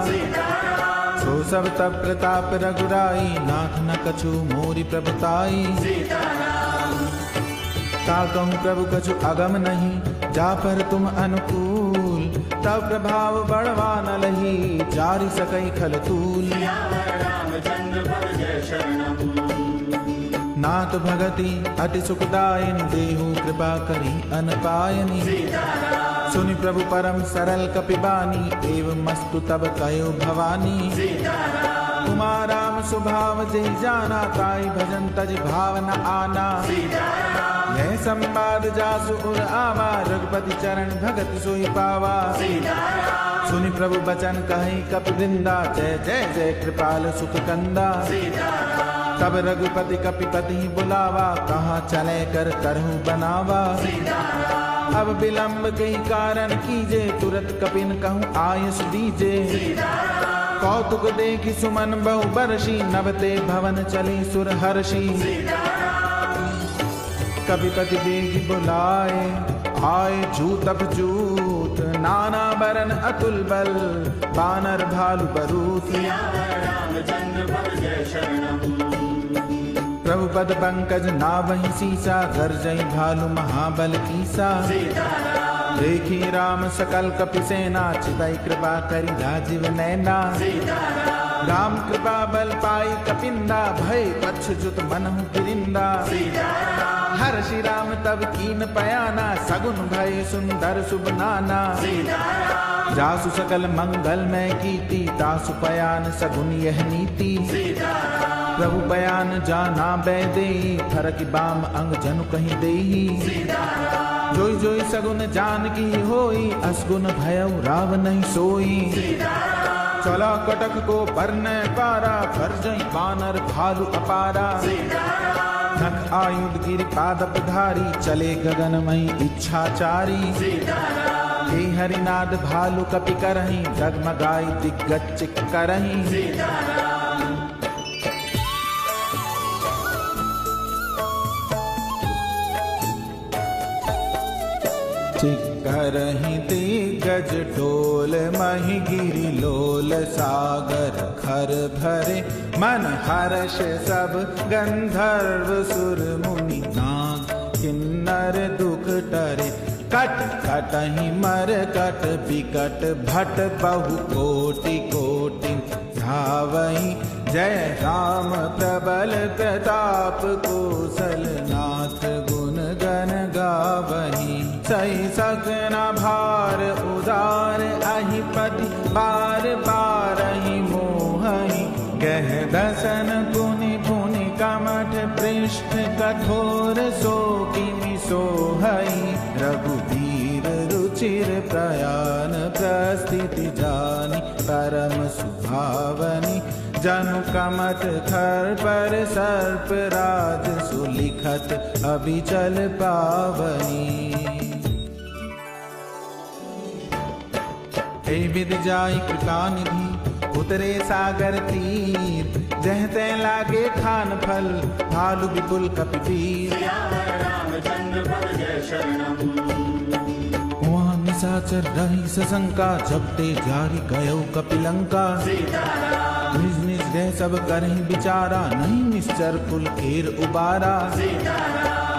सो सब तब प्रताप रघुराई, नाथ न कछु मोरि प्रभुताई। ता कहूँ प्रभु कछु अगम नहीं, जा पर तुम अनुकूल। तब प्रभाव बढ़वा न लही, जारि सकई खल तूल। नाथ भगति अति सुखदायन, देहु कृपा करी अनपायनी। सुनि प्रभु परम सरल कपिबानी, एवं मस्तु तब कयो भवानी। कुमाराम स्वभाव जय जाना, ताई भजन तज भाव न आना। यह संवाद जासु उर आवा, रघुपति चरण भगत सोई पावा। सुनि प्रभु बचन कहि कपिवृंदा, जय जय जय कृपाल सुख कंदा। तब रघुपति कपिपति बुलावा, कहाँ चले कर करहु बनावा। अब विलंब कई कारण कीजे, तुरत कपिन कहूँ आयुष दीजे। कौतुक देखि सुमन बहु बरसी, नभते भवन चली सुर हर्षि। कपिपति बेगी बुलाए, आए जूत अब जूत। नाना बरन अतुल बल, बानर भालु बरूथ। प्रभु पद पंकज नावहि सीसा, गर्जई भालु महाबल कीसा। देखी राम सकल कपि सेना, चितई कृपा करि राजीव नैना। राम कृपा बल पाई कपिंदा, भय पच्छुत मनहु गिरिंदा। हर श्री राम तब कीन पयाना, सगुन भय सुंदर शुभ नाना। जासु सकल मंगल में कीर्ति, तासु पयान सगुन यह नीति। प्रभु बयान जाना बैदेही, फरक बाम अंग जनु कहीं देही। जोई जोई सगुन जान की होई, असगुन भयउ राव नहीं सोई। चला कटक को परने पारा, फरजई बानर भालु अपारा। नख आयुध गिर पादप धारी, चले गगनमयी इच्छाचारी। हे हरिनाद भालु कपि करहीं, डगमगाई दिग्गज चिक करहीं। करहीं दिग्गज ढोल, मही गिरि लोल सागर खर भरे। मन हर्ष सब गंधर्व सुर मुनि, नाग किन्नर दुख टरे। कट कटहि मर कट बिकट, भट बहु कोटि कोटि धावहीं। जय राम प्रबल प्रताप, कौशल नाथ गुण गण गावहीं। सही सकना भार उदार, अहिपति बार बारहि मोहहि। गह दसन पुनि पुनि कमठ, पृष्ठ कठोर सो किमि सोहई। रघुवीर रुचिर प्रयान, प्रस्थिति जानी परम सुभावनी। जनु कमठ खर पर सर्प राज, सुलिखत अभिचल पावनी। हे विद जाई कृपा निधि, उतरे सागर तीर। जह तै लागे खान फल, भालु विपुल कपिवीर। वहाँ निशाचर रही सशंका, जपते जारी गयो कपिलंका। निज निज गए सब करहीं विचारा, नहीं निश्चर कुल केर उबारा।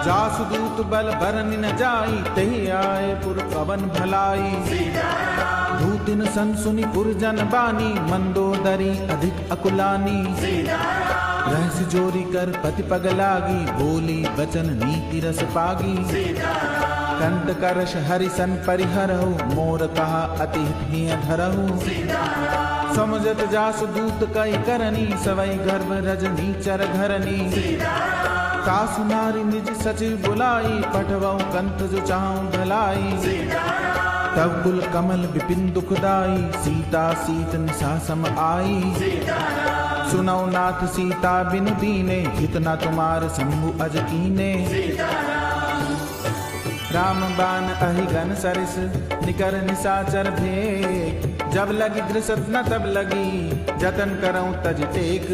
जासु दूत बल बरनि न जाई, तही आए पुर पवन भलाई। दूतिन सन सुनि पुरजन बानी, मंदोदरी अधिक अकुलानी। रहस्य जोरी कर पति पग लागी, बोली बचन नीति रस पागी। कंत करश हरिसन परिहरहु, मोर कहा अति हिय धरहु। समझत जासु दूत कई करनी, सवई गर्भ रजनी चर घरनी। तासु नारी निज सचिव बुलाई, पठवऊ कंत जो चाहूं भलाई। तब कुल कमल विपिन दुखदाई, सीता सीत निशा सम आई। सुनौ नाथ सीता बिनु दीने, हितना तुम्हार शंभु अज कीने। राम बाण अहिगन सरिस, निकर निशाचर भेक। जब लगी दृसत न तब लगी, जतन करऊं तज टेक।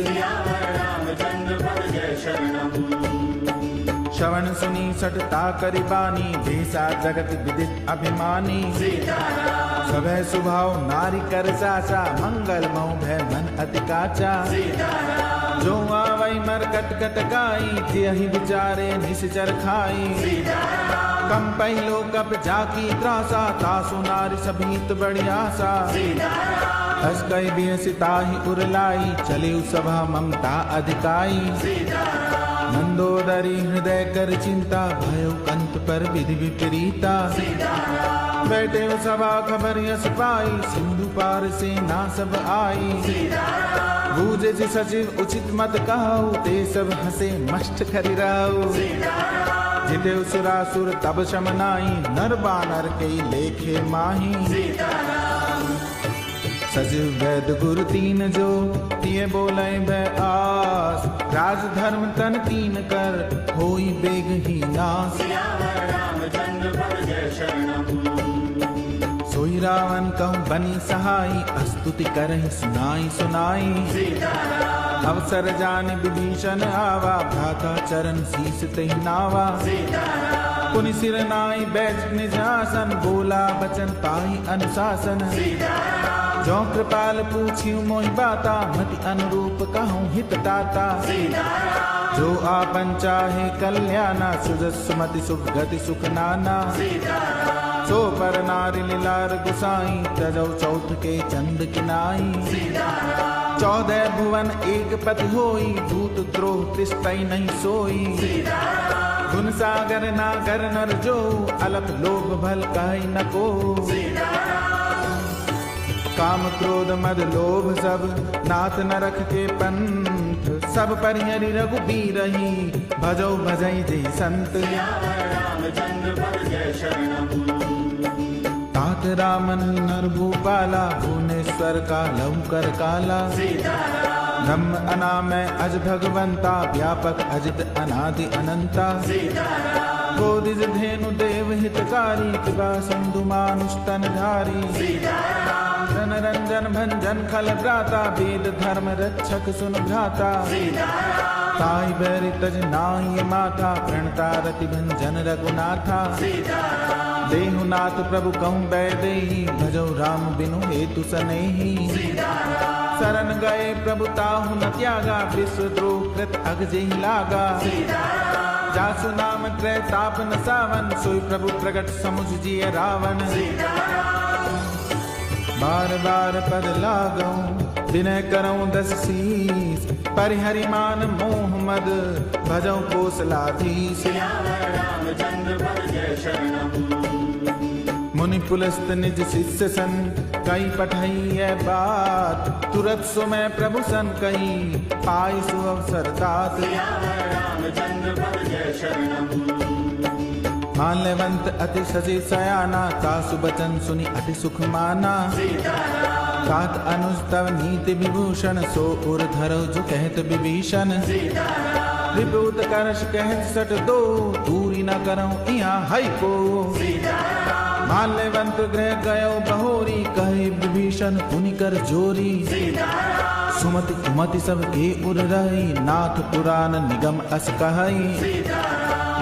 श्रवण सुनी सटता करि बानी, भेषा जगत विदित अभिमानी। सभय सुभाव नारी कर साचा, मंगल मऊ भय मन अति काचा। जो आवई मर कट कट गाई, जेहि विचारे निश्चर खाई। कम पहलो कप जाकी त्रासा, तासु नारी सभीत बड़ी आशा। हस कई बेसिताहि उरलाई, चले सभा ममता अधिकाई। मंदोदरी हृदय कर चिंता, भयो कंत पर विधि विपरीता। बैठे सभा खबर यस पाई, सिंधु पार से ना सब आई। बूझे जी सचिव उचित मत कहु, ते सब हंसे मष्ट खरि राउ। जिते सुरासुर तब शमनाई, नर बानर के लेखे माही। सचिव वैद गुरु तीन जो, तिये बोले भय आस। राज धर्म तन तीन कर, होई बेग ही नास। सोई रावण कहूँ बनी सहाई, स्तुति करहि सुनाई सुनाई। अवसर जान विभीषण आवा, भ्राता चरण शीस तहि नावा। पुनि सिर नाई बैठ निज आसन, बोला बचन पाई अनुशासन। जो कृपाल पूछियो मोहि बाता, मति अनुरूप कहूँ हित दाता। जो आपन चाहे कल्याणा, सुजस सुमति सुख गति सुख नाना। सो पर नारी लीलार गुसाई, तजौ चौथ के चंद किनाई। 14 भुवन एक पति होई, दूत द्रोह तिस्तई नहीं सोई। गुण सागर नागर नर जो, अलप लोभ भल कहि न को। काम क्रोध मद लोभ सब, नाथ नरक के पंथ। सब परिहरि रघुबीरहि, भजौ भजई जय संत। तात रामन नर भूपाला, भुवनेश्वर का लहुकर काला। ब्रह्म अनामय अज भगवंता, व्यापक अजित अनादि अनंता। गोदिज धेनु देव हितकारी, कृपा सिंधु मानुष तन धारी। जन रंजन भंजन खल भ्राता, वेद धर्म रक्षक सुन भ्राता। ताई बैरि तज नाहि माथा, प्रणता रति भंजन रघुनाथा। देहुनाथ प्रभु कहूँ बैदेही, भजौ राम बिनु हेतु सनेही। शरण गए प्रभु ताहु न त्यागा, विश्व द्रोह कृत अग जेहि लागा। जासु नाम त्रैताप न सावन, सोई प्रभु प्रगट समुझ जिय रावण। बार बार पद लागऊं, विनय करऊं 10 शीस। परिहरि मान मोह मद, भजऊं कोसलाधीश। मुनि पुलस्त निज शिष्य सन, कई पठई है बात। तुरत सुमय प्रभु सन कही, पाई सु अवसर तात। माल्यवंत अति सजे सयाना, तासु बचन सुनि अति सुख माना। तात अनुज तव नीति विभूषण, सो उर धरो जो कहत विभीषण। विभूत करश कहत सट दो, दूरी न करऊं इहाँ हई को। माल्यवंत गृह गयो बहोरी, कहे विभीषण पुनि कर जोरी। सुमति कुमति सब के उर रही, नाथ पुराण निगम अस कहई।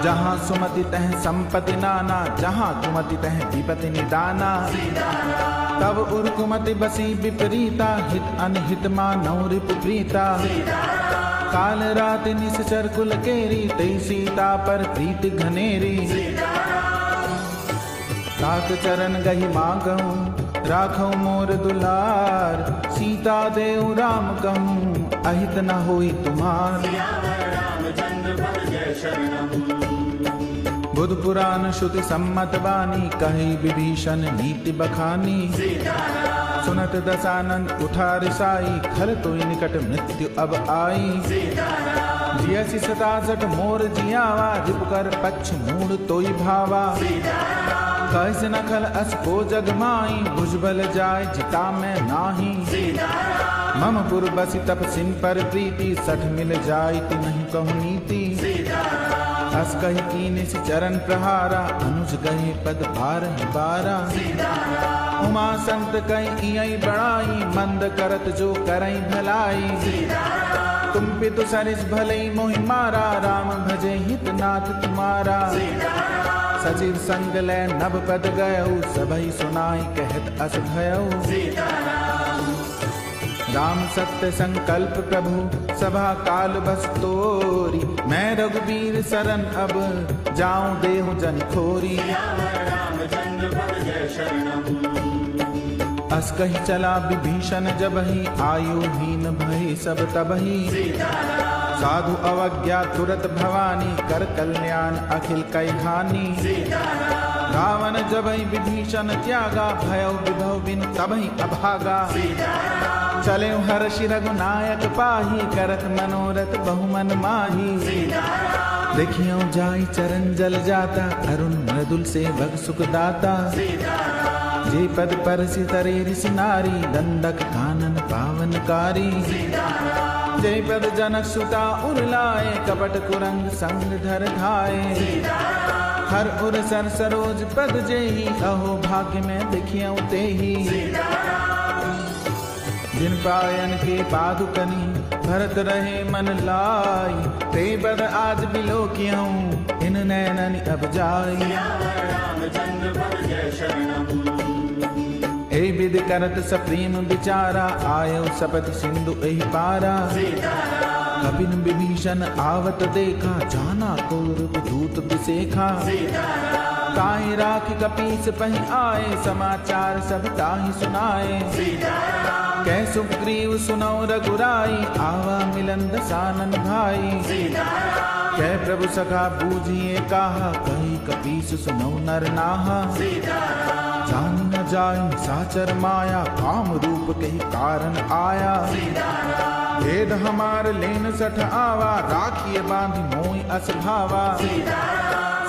जहाँ सुमति तह संपत्ति नाना, जहाँ कुमति तह विपति निदाना। तब उर कुमति बसी विपरीता, हित अनहित मानौ रिपु प्रीता। काल रात निश्चर कुल केरी, तई सीता पर प्रीति घनेरी। तात चरण गहि मागऊं, राखऊं मोर दुलार। सीता देव राम कहूँ, अहित न होई तुम्हार। बुध पुराण श्रुति सम्मत बानी, कही विभीषण नीति बखानी। सुनत दशानंद उठा रिसाई, खल तोई निकट मृत्यु अब आई। जियसि 67 मोर जियावा, रिपु कर पक्ष मूढ़ तोई भावा। कैसे न खल अस को जग माई, भुजबल जाय जिता में नाही। मम पुर बसि तप सिन पर प्रीति, 60 मिल जाय ति नहीं कहूँ नीति। अस कही कीन चरण प्रहारा, अनुज गए पद 12 उमा संत कई इयई बड़ाई, मंद करत जो करई भलाई। तुम पितु सरिस भलई मोहि मारा, राम भजे हित नाथ तुम्हारा। सचिव संग ले नभ पद गयऊ, सबई सुनाई कहत अस भयऊ। राम सत्य संकल्प प्रभु, सभा काल बस तोरी। मैं रघुबीर शरण अब, जाऊं देहु जन खोरी। अस कही चला विभीषण जबहि, आयुहीन भय सब तबहि। साधु अवज्ञा तुरत भवानी, कर कल्याण अखिल कई हानि। रावण जबहि विभीषण त्यागा, भयउ विभव बिनु तबहि अभागा। चले हर्षि रघुनायक पाही, करत मनोरथ बहुमन माही। देखियो जाई चरण जल जाता, अरुण मृदुल सेवक सुख दाता। जे पद पर सितरे ऋषि नारी, दंडक कानन पावनकारी। जे पद जनक सुता उर लाए, कपट कुरंग संग धर धाये। हर उर सर सरोज पद जेही, अहो भाग्य में देखियो तेही। जिन पायन के पादुकनी, भरत रहे मन लाई। ते बद आज बिलोकियऊं, इन नैनन अब जाई। ए विधि करत सप्रेम विचारा, आयो सपत सिंधु एहि पारा। कपिन विभीषण आवत देखा, जाना कौरव दूत बिसेखा। ताहि राख राखी कपीस पही आए, समाचार सब ताहि सुनाए। कै सुग्रीव सुनौ रघुराई, आवा मिलन दसानन भाई। कै प्रभु सखा बूझिए काहा, कही कपीस सुनौ नर नाहा। जान न जाय साचर माया, काम रूप कही कारण आया। भेद हमार लेन सठ आवा, राखिए बांधि मोहि अस भावा।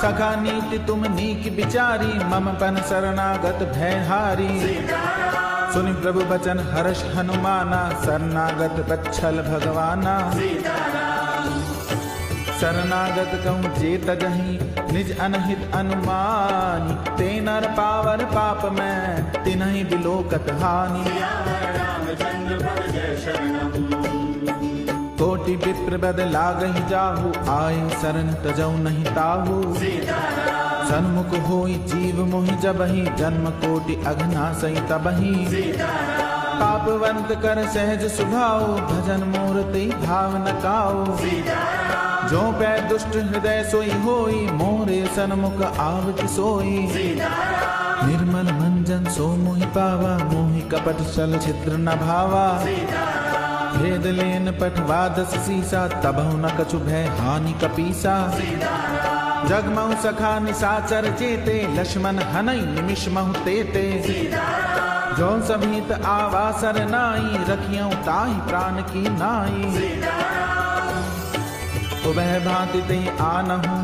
सखा नीति तुम नीक विचारी, मम पन शरणागत भयहारी। सुनि प्रभु बचन हर्ष हनुमाना, शरणागत बच्छल भगवाना। शरणागत कहूँ जे तजहि, निज अनहित अनुमानी। ते नर पावर पाप में, तिन्हि बिलोकत हानि। कोटि विप्र बद लागहि जाहु, आए शरण तजौ नहीं ताहु। सन्मुख होई जीव मोहि जबहि, जन्म कोटि अघनासई तबहि। पापवंत कर सहज सुभाओ, भजन मूर्ति भाव न काओ। जो पै दुष्ट हृदय सोई होई, मोरे सन्मुख आवति सोई। निर्मल मंजन सो मोहि पावा, मोहि कपट छल छिद्र न भावा। भेद लेन पठवा दस सीसा, तबहु न कछु भय हानि कपीसा। जगमहु सखा निसाचर चेते, लक्ष्मण हनई निमिष महु तेते। जो सभीत आवा सरनाई, रखियौ ताहि प्राण की नाई। उबह भांति ते आनहु,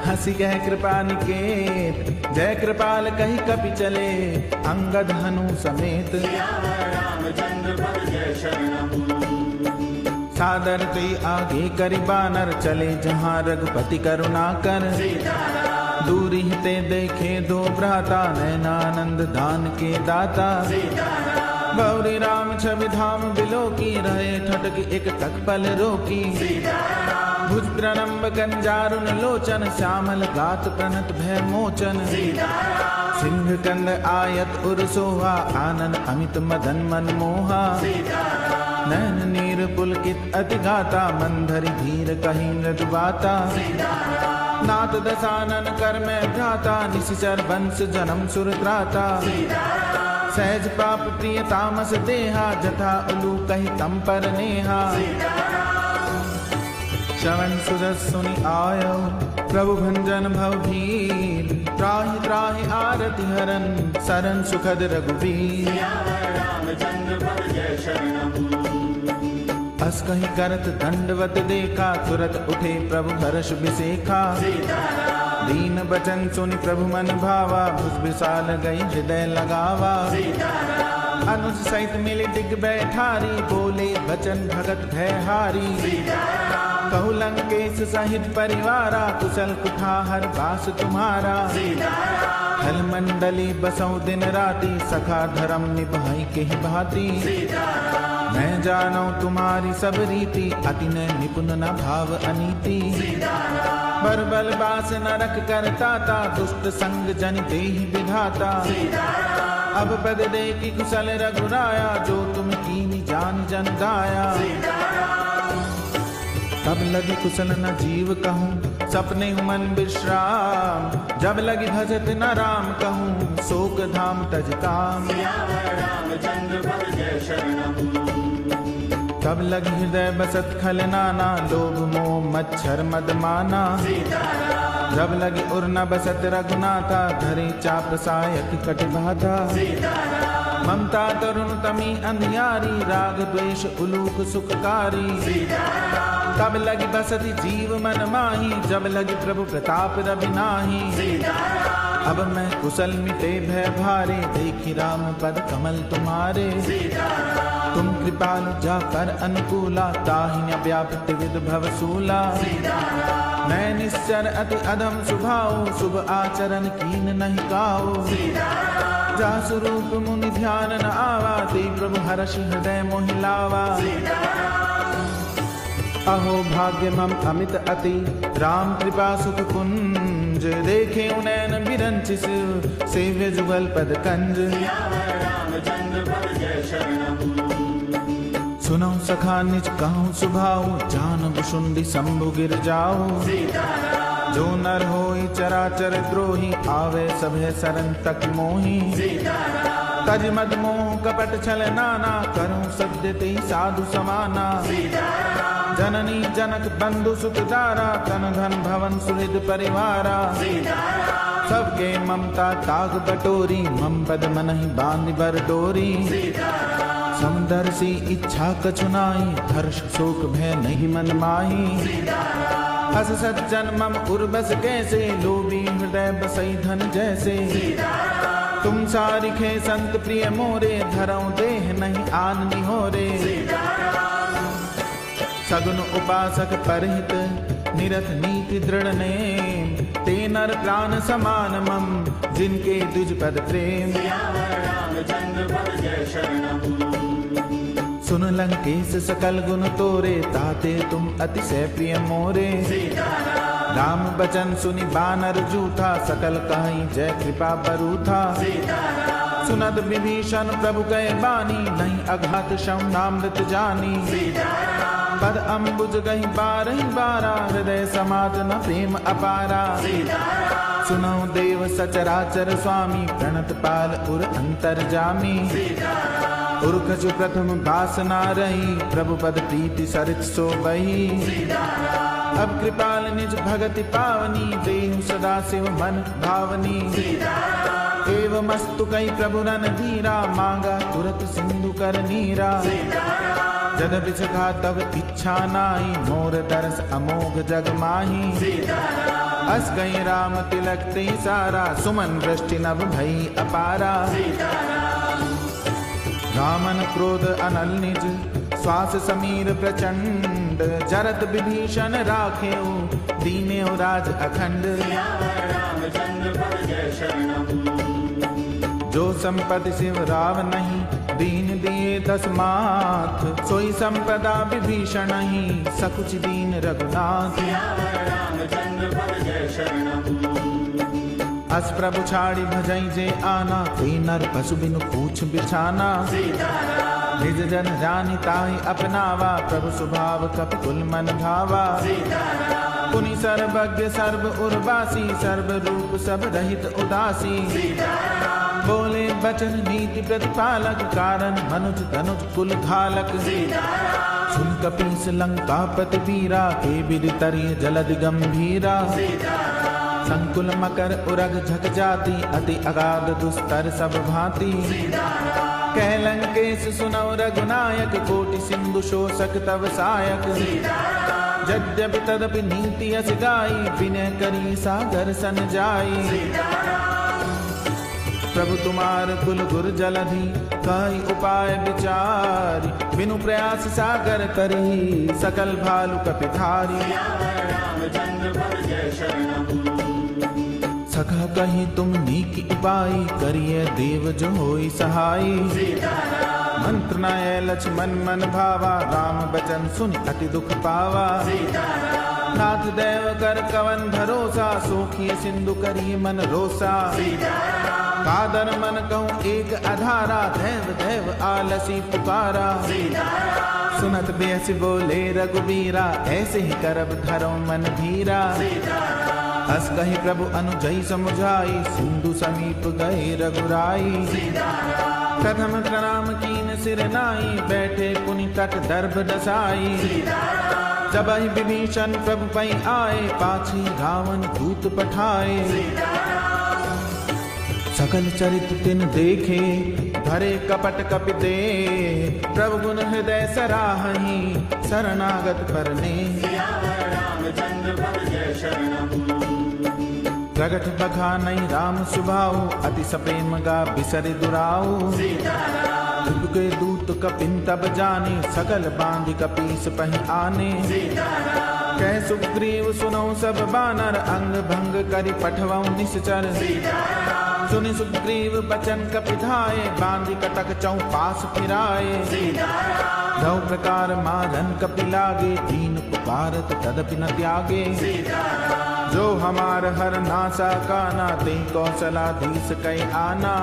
हंसी कह कृपा निकेत। जय कृपाल कही कपि चले, अंगद हनु समेत। सादर ते आगे करि बानर, चले जहाँ रघुपति करुणा कर। दूरी ते देखे दो भ्राता, नैनानंद दान के दाता। गौरी राम छवि धाम बिलोकी, रहे ठटक एक तक पल रोकी। भुज प्रणम्ब कंजारुन लोचन, श्यामल गात प्रणत भय मोचन। सिंह कंद आयत उर सोहा, आनन अमित मदन मन मोहा। नैन नीर पुलकित अति गाता, मंधरि धीर कही मृदु बाता। नाथ दसानन कर में भ्राता, निशिचर वंश जन्म सुर त्राता। सहज पाप प्रिय तामस देहा, जथा उलू कही तम पर नेहा। श्रवण सुजस सुनि आयो, प्रभु भंजन भव भीर। त्राहि त्राहि आरति हरन, सरन सुखद रघुवीर। अस कही करत दंडवत देखा, तुरत उठे प्रभु हर्ष बिसेखा। दीन बचन सुनि प्रभु मन भावा, भुज विशाल गई हृदय लगावा। अनुज सहित मिले दिग बैठारी, बोले बचन भगत भयहारी। कहु लंकेश सहित परिवारा, कुशल कुठाहर बास तुम्हारा। हल मंडली बसौ दिन राति, सखा धर्म निभाई के भांति। मैं जानौ तुम्हारी सब रीति, अति निपुण न भाव अनीति। बरबल बास नरक करताता, दुष्ट संग जन देहि विधाता। अब पद दे की कुशल रघुराया, जो तुम कीनी जान जन गाया। तब लगी कुशल न जीव कहूँ, सपने मन विश्राम। जब लगी भजत न राम कहूँ, शोक धाम तज काम। तब लगी हृदय बसत खल नाना, लोभ मोह मच्छर मद माना। जब लगी उर न बसत रघुनाथा, धरे चाप सायक कट बाधा। ममता तरुण तमी अंधियारी, राग द्वेष उलूक सुखकारी। तब लगी बसती जीव मन माही, जब लगी प्रभु प्रताप रवि नाही। अब मैं कुशल मिटे भय भारे, देखी राम पद कमल तुम्हारे। तुम कृपालु जाकर अनुकूला, ताहि न व्याप्त विद भव सूला। मैं निश्चर अति अधम सुभाओ, शुभ आचरण कीन नहीं काओ। जा स्वरूप मुनि ध्यान न आवा, ते प्रभु हर्ष हृदय मोहि लावा। अहो भाग्य मम अमित अति, राम कृपा सुख कुंज। देखे उनैन बिरंचिस, सेव्य जुगल पद कंज। सुनौ सखा निज कहूँ सुभाऊ, जान बुशुंडी शंभु गिर जाओ। जो नर होई चराचर द्रोही, आवे सभे सरन तक मोही। तज मद मोह कपट छल नाना, करूं सत्य ते साधु समाना। जननी जनक बंधु सुत दारा, तन धन भवन सुहृद परिवारा। सबके ममता ताग बटोरी, मम पद मनहि बांधि बर डोरी। समदर्शी इच्छा कछु नाहि, हर्ष शोक भय नहीं मन माही। हस सज्जन मम उर्बस कैसे, लोभी हृदय बसई धन जैसे। तुम सारिखे संत प्रिय मोरे, धरऊं देह नहीं आन निहोरे। सगुन उपासक परहित, निरत नीति दृढ़ नेम। ते नर प्राण समान मम, जिनके द्विज पद प्रेम। सुन लंकेश सकल गुण तोरे, ताते तुम अतिशय प्रिय मोरे। राम बचन सुनि बानर जूठा, सकल कहीं जय कृपा बरूथा। सुनत विभीषण प्रभु कहे बानी, नहीं अघात शव नामृत जानी। पद अम्बुज गही बारही बारा, हृदय समात न प्रेम अपारा। सुनो देव सचराचर स्वामी, प्रणत पाल उर अंतर जामी। उर्खजु प्रथम बासना रही, प्रभु पद प्रीति सरित सो बही। अब कृपाल निज भगति पावनी, देहु सदा शिव मन भावनी। एवमस्तु कई प्रभु रन धीरा, मांगा तुरत सिंधु कर नीरा। जद बिछगा तब इच्छा नाई, मोर दरस अमोघ जग माही। अस गई राम तिलक ते सारा, सुमन वृष्टि नभ भई अपारा। रामन क्रोध अनल निज, श्वास समीर प्रचंड। जरत विभीषण राखेऊ, दीनेऊ राज अखंड। जो संपत्ति शिव राव नहीं, दीन दिए दस माथ। सोई संपदा विभीषण ही, सकुच दीन रघुनाथ। अस प्रभु छाड़ी भजई जे आना, ते नर पशु बिनु पूछ बिछाना। निज जन जानि ताहि अपनावा, प्रभु स्वभाव कपितुल मन भावा। पुनि सर्वज्ञ सर्व उर्वासी, सर्व रूप सब रहित उदासी। बोले बचन नीति प्रतिपालक, कारण मनुज तनुज कुल घालक। सुन कपीस लंका पति वीरा, के विधि तरिय जलधि गंभीरा। संकुल मकर उरग झक जाति, अति अगाध दुस्तर सब भांति। कह लंकेश सुनौ रघुनायक, कोटि सिंधु शोषक तव सायक। यद्यपि तदपि नीति अस गाई, विनय करी सागर सन जाई। प्रभु तुम्हार कुल गुर जलधि, कई उपाय विचारी। बिनु प्रयास सागर तरी, सकल भालु कपिधारी। सखा कही तुम नीक उपाय, करिए देव जो होई सहाय। मंत्र नय लक्ष्मण मन भावा, राम बचन सुन अति दुख पावा। नाथ देव कर कवन भरोसा, सोखिए सिंधु करिए मन रोसा। कादर मन कहूँ एक अधारा, देव देव आलसी पुकारा। सुनत बेस बोले रघुवीरा, ऐसे ही करब धरो मन धीरा। हस कही प्रभु अनुजई समुझाई, सिंधु समीप गए रघुराई। प्रथम प्रणाम कीन सिर नाई, बैठे पुनि तट दर्भ दसाई। जब ही विभीषण प्रभु पै आए, पाछी रावण दूत पठाए। सकल चरित तिन देखे, धरे कपट कपि दे। प्रभु गुण हृदय सराहहि, शरणागत परने। प्रगट बखा नहीं राम सुभाऊ, अति सप्रेम गा बिसरि दुराऊ। के दूत कपिन तब जाने, सकल बांधि कपीस पहि आने। कह सुग्रीव सुनो सब बानर, अंग भंग करि पठवऊ निश्चर। सुनि सुग्रीव बचन कपिधाये, बांधि कटक चौपास फिराए। दौ प्रकार मारन कपि लागे, दीन पुकारत तदपि न त्यागे। जो हमार हर नासा काना, ते कौशलाधीश कई आना।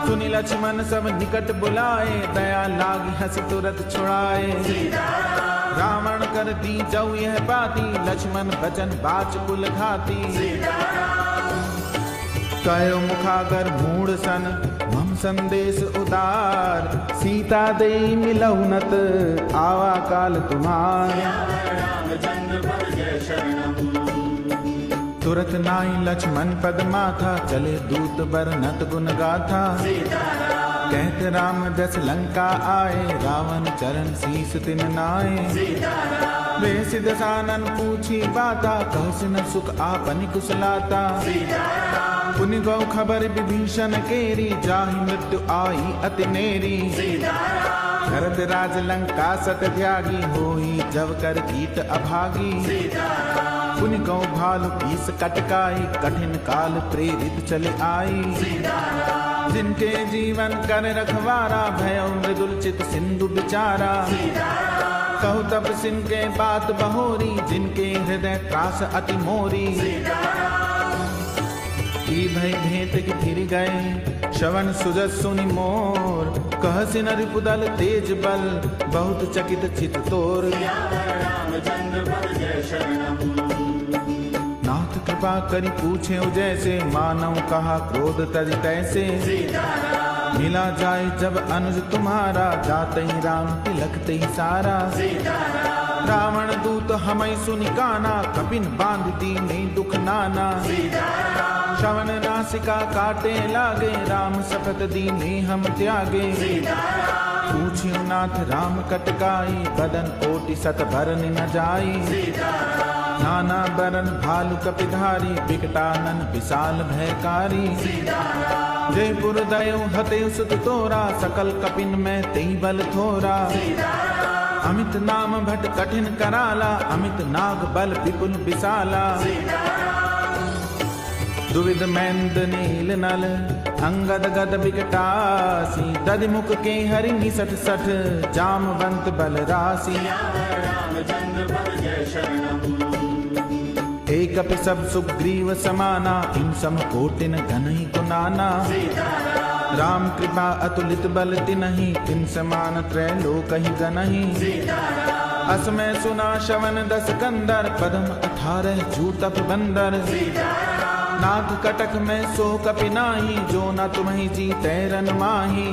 सुनि लक्ष्मण सब निकट बुलाए, दया लागी हंस तुरत छुड़ाए। रावण कर दी जऊ यह बाती, लक्ष्मण बचन बाच कुल घाती। कयो मुखागर मूढ़ सन, मम संदेश उदार, सीता दे मिलौनत, आवा काल तुम्हार। तुरत नाई लक्ष्मण पद माथा, चले दूत बरनत गुण गाथा। कहत राम जस लंका आए, रावण चरण शीस तिन नाए। वे सिदसानन पूछी बाता, कहसिन सुख आपनि कुशलाता। पुनि गौ खबर विभीषण केरी, जाहि मृत्यु आई अति नेरी। भरत राज लंका सत त्यागी, होई जब कर कीट अभागी। पुनि गौ भालु पीस कटकाई, कठिन काल प्रेरित चले आई। जिनके जीवन कर रखवारा, भयो मृदुल चित सिंधु बिचारा। कहु तब सिन के बात बहोरी, जिनके हृदय त्रास अति मोरी। की भय भेंट की फिर गए, श्रवण सुजस सुनि मोर। कहसिन रिपुदल तेज बल, बहुत चकित चित तोर। नाथ कृपा करि पूछे जैसे, मानव कहा क्रोध तज तैसे। मिला जाए जब अनुज तुम्हारा, जाते ही राम तिलकते ही सारा। रावण दूत हमें सुनि काना, कपिन बांध दीने दुख नाना। श्रवण नासिका काटे लागे, राम शपथ दीने हम त्यागे। पूछियो नाथ राम कटकाई, बदन कोटि सत भरन न जाई। नाना बरन भालु कपिधारी, बिकटानन विशाल भयकारी। जयपुर दयो हते सुत तोरा, सकल कपिन में तेई बल थोरा। अमित नाम भट कठिन कराला, अमित नाग बल विपुल विशाला। दुविध मैंद नील नल, अंगद गद बिकटासी। दधिमुख के हरि निसठ सठ, जामवंत बल राशि। एक कपि सब सुग्रीव समाना, इन सम कोटिन गनहि गुनाना। राम कृपा अतुलित बल तिनहि, तिन समान त्रैलोकहि गनहि। असमय सुना श्रवण दस कंदर, पदम 18 जूतप बंदर। नाथ कटक में सो कपि नाही, जो न तुम्हि जीतै रन माही।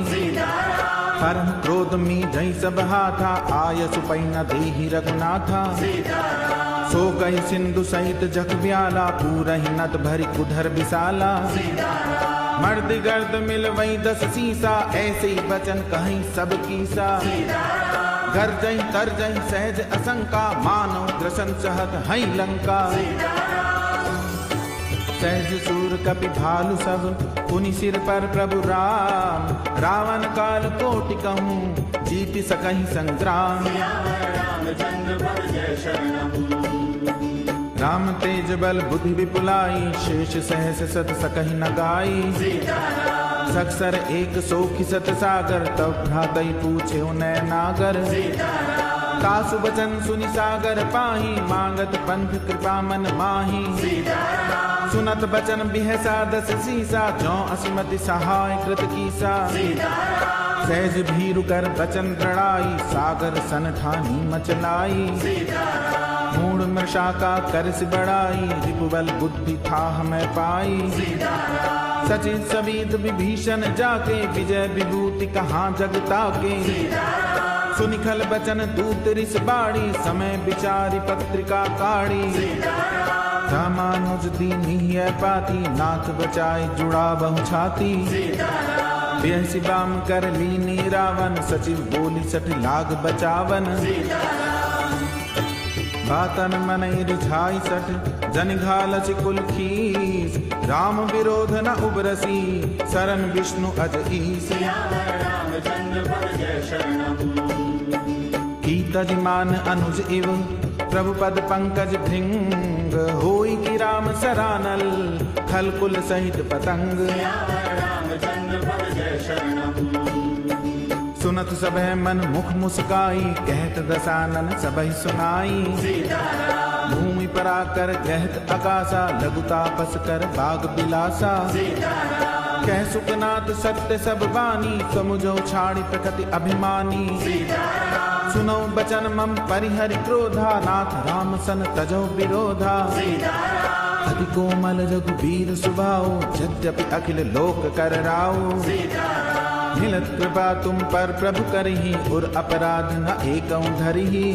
परम क्रोध मी जई सब हाथा, आय सुपै न देहि रघुनाथा। सो कहि सिंधु सहित जग ब्याला, पूरहि नद भरि कुधर विशाला। मर्द गर्द मिल वही 10 सीसा, ऐसे ही बचन कहीं सब कीसा। गर्जई तरजई सहज असंका, मानो ग्रसन सहत हई लंका। सहज सूर कपि भालु सब, पुनि सिर पर प्रभु राम। रावण काल कोटि कहूँ, जीत सकहि संग्राम। राम तेज बल बुद्धि विपुलाई, शेष सहस सत सकहि न गाई। सक्सर एक सोखि सत सागर, तब भ्रातई पूछे नय नागर। तासु बचन सुनि सागर पाही, मांगत पंथ कृपा मन माही। सुनत बचन बिहसा 10 सीसा, जौ असमति सहाय कृत कीसा। सहज भीरु कर बचन दृढ़ाई, सागर सन ठानी मचलाई। मूढ़ मृषा का करस बढ़ाई, रिपुबल बुद्धि था हमें पाई। सचित सबीत विभीषण जाके, विजय विभूति कहाँ जगता के। सुनिखल बचन दूत रिस बाड़ी, समय विचारी पत्रिका काढ़ी। रामानुज दीनी है पाती, नाथ बचाए जुड़ा बहु छाती। बेहसी बाम कर लीनी रावण, सचिव बोली सठ लाग बचावन। बातन मनई रिझाई सठ, जन घालच कुल खीस। राम विरोध न उबरसी, शरण विष्णु अज ईस। की तजमान अनुज इव, प्रभु पद पंकज भृंग। होई की राम सरानल, खल कुल सहित पतंग। सुनत सबह मन मुख मुस्काई, कहत दसानन सबहि सुनाई। भूमि पर आकर कहत अकासा, लघु तापस कर बाग बिलासा। कह सुखनाथ सत्य सब बानी, समुझो छाड़ी प्रकृति अभिमानी। सुनो बचन मम परिहरि क्रोधा, नाथ राम सन तजो विरोधा। अति कोमल रघुबीर सुभाओ, यद्यपि अखिल लोक कर राओ। मिलत कृपा तुम पर प्रभु करही, और अपराध न एकं धरिही।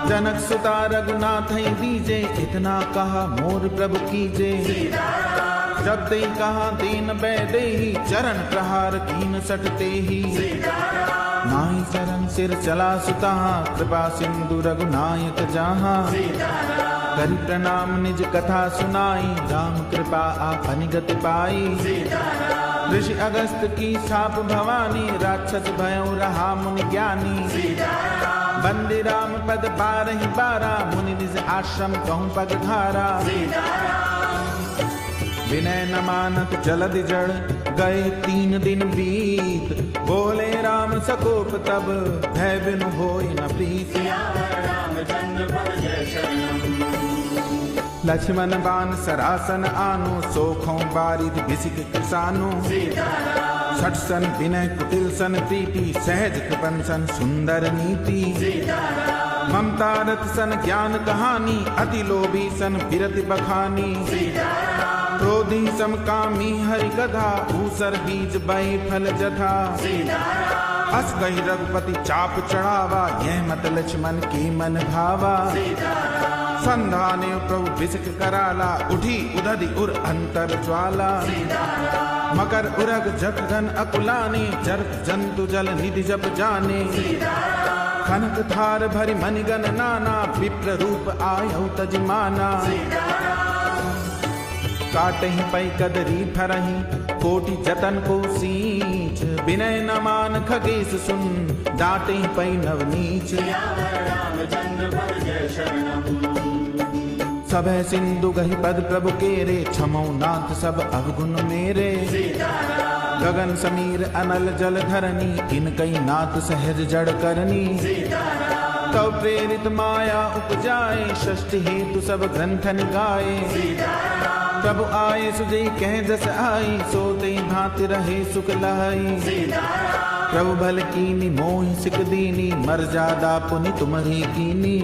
जनक सुता रघुनाथ ही दीजे, इतना कहा मोर प्रभु कीजे। जब ते कहा दीन बैदेही, चरण प्रहार कीन सटते ही। नाई चरण सिर चला सुता, कृपा सिंधु रघुनायक जहाँ। करि प्रणाम निज कथा सुनाई, राम कृपा आपनि गति पाई। ऋषि अगस्त की छाप भवानी, राक्षस भयो रहा मुनि ज्ञानी। बंदे राम पद बारहि बारा, मुनि निज आश्रम कहूँ पग धारा। विनय न मानत जलधि जड़, गए 3 दिन बीत। बोले राम सकोप तब, भय बिनु होई न प्रीत। लक्ष्मण बान सरासन आनो, सोखों बारिद बिसिक किसानो। छठ सन विनय कुटिल सन प्रीति, सहज कृपन सन सुंदर नीति। ममता रथ सन ज्ञान कहानी, अति लोभी सन बिरति बखानी। क्रोधी समकामी हरि कथा, ऊसर बीज बही फल जथा। अस गई रघुपति चाप चढ़ावा, यह मत लक्ष्मण की मन भावा। संधाने प्रभु बिसक कराला, उठी उदधि उर अंतर ज्वाला। मकर उरग जग घन अकुलाने, जरत जंतु जल निधि जप जाने। कनक थार भरि मणिगण नाना, विप्र रूप आयौ तजमाना। काटहि पै कदरी फरहि, कोटि जतन को सींच। विनय न मान खगेश सुन, डांटहि पै नवनीच। सभय सिंधु गहि पद प्रभु केरे, क्षमौ नाथ सब अवगुण मेरे। गगन समीर अनल जल धरनी, इनकई नाथ सहज जड़ करनी। तब प्रेरित माया उपजाए, षष्ठि हेतु सब ग्रंथन गाए। प्रभु आए सुजई कह जस आई, सोते भांति रहे सुख लाई। प्रभु भल कीनी मोहि सिक दीनी, मर्यादा पुनि तुम्हारी कीनी।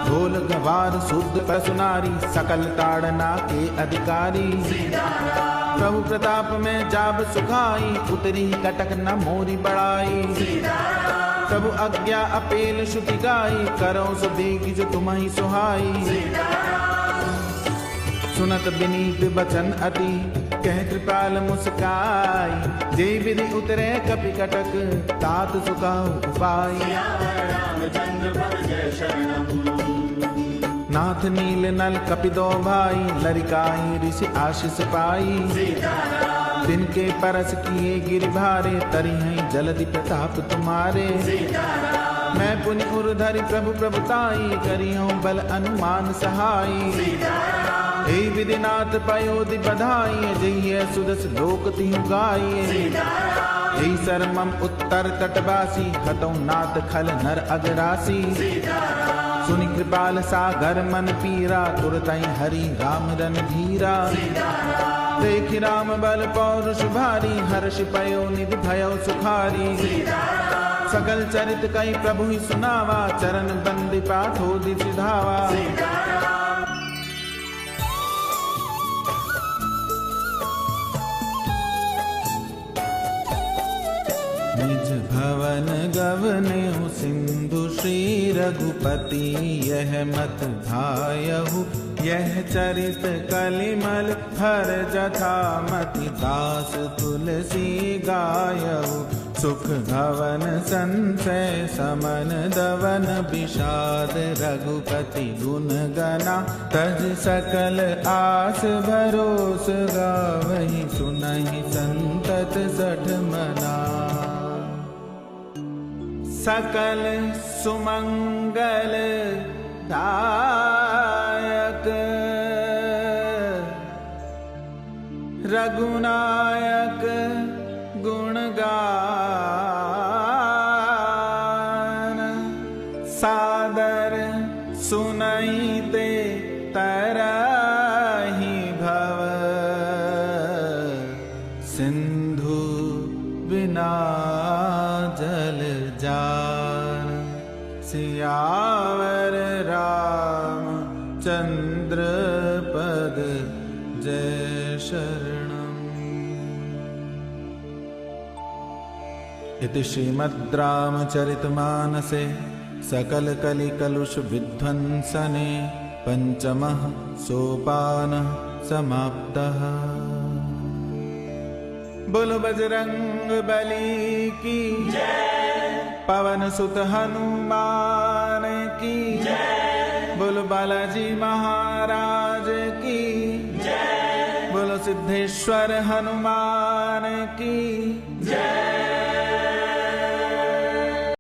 ढोल गवार शुद्ध पसुनारी, सकल ताड़ना के अधिकारी। प्रभु प्रताप में जाब सुखाई, उतरी कटक न मोरी बड़ाई। प्रभु आज्ञा अपेल श्रुति गाई, करो सो बेगी जो तुम्हारी सुहाई। सुनत विनीत बचन अति, कह कृपाल मुस्काई। जे विधि उतरे कपि कटक, तात सुखाऊ उपाय। नाथ नील नल कपि दो भाई, लरिकाई ऋषि आशीष पाई। तिनके परस किए गिरि भारे, तरि हैं जलधि प्रताप तुम्हारे। मैं पुनि उर्धरि प्रभु प्रभुताई, करियों बल अनुमान सहाई। हे विधिनाथ पयोधि बधाई, जय सुदस लोक तिहु गाई। हे सरमम उत्तर तटवासी, हतौ नाथ खल नर अगरासी। सुनि कृपाल सागर मन पीरा, तुरतई हरि राम रन धीरा। देख राम बल पौरुष भारी, हर्ष पयो निधि भयो सुखारी। सकल चरित कई प्रभु ही सुनावा, चरण बंदी पाठो दिसि धावा। निज भवन गवनेहु सिंधु श्री रघुपति, यह मत भायहु यह चरित कलिमल हर जथा मति। दास तुलसी गायहु सुख भवन संचय समन दवन विषाद। रघुपति गुण गना तज सकल आस भरोस, गावहि सुनहि संतत सठ मना। सकल सुमंगल दायक रघुनायक गुणगान। सादर सुनैते तरहि भव, सिंधु बिना जल जान। सियावर रामचंद्र पद जय शरणम्। इति श्रीमद् रामचरितमानसे सकल कलि कलुष विध्वंसने पंचमः सोपानः समाप्तः। बोलो बजरंग बली की जय, पवन सुत हनुमान की जय, बोलो बालाजी महाराज की जय, बोलो सिद्धेश्वर हनुमान की जय।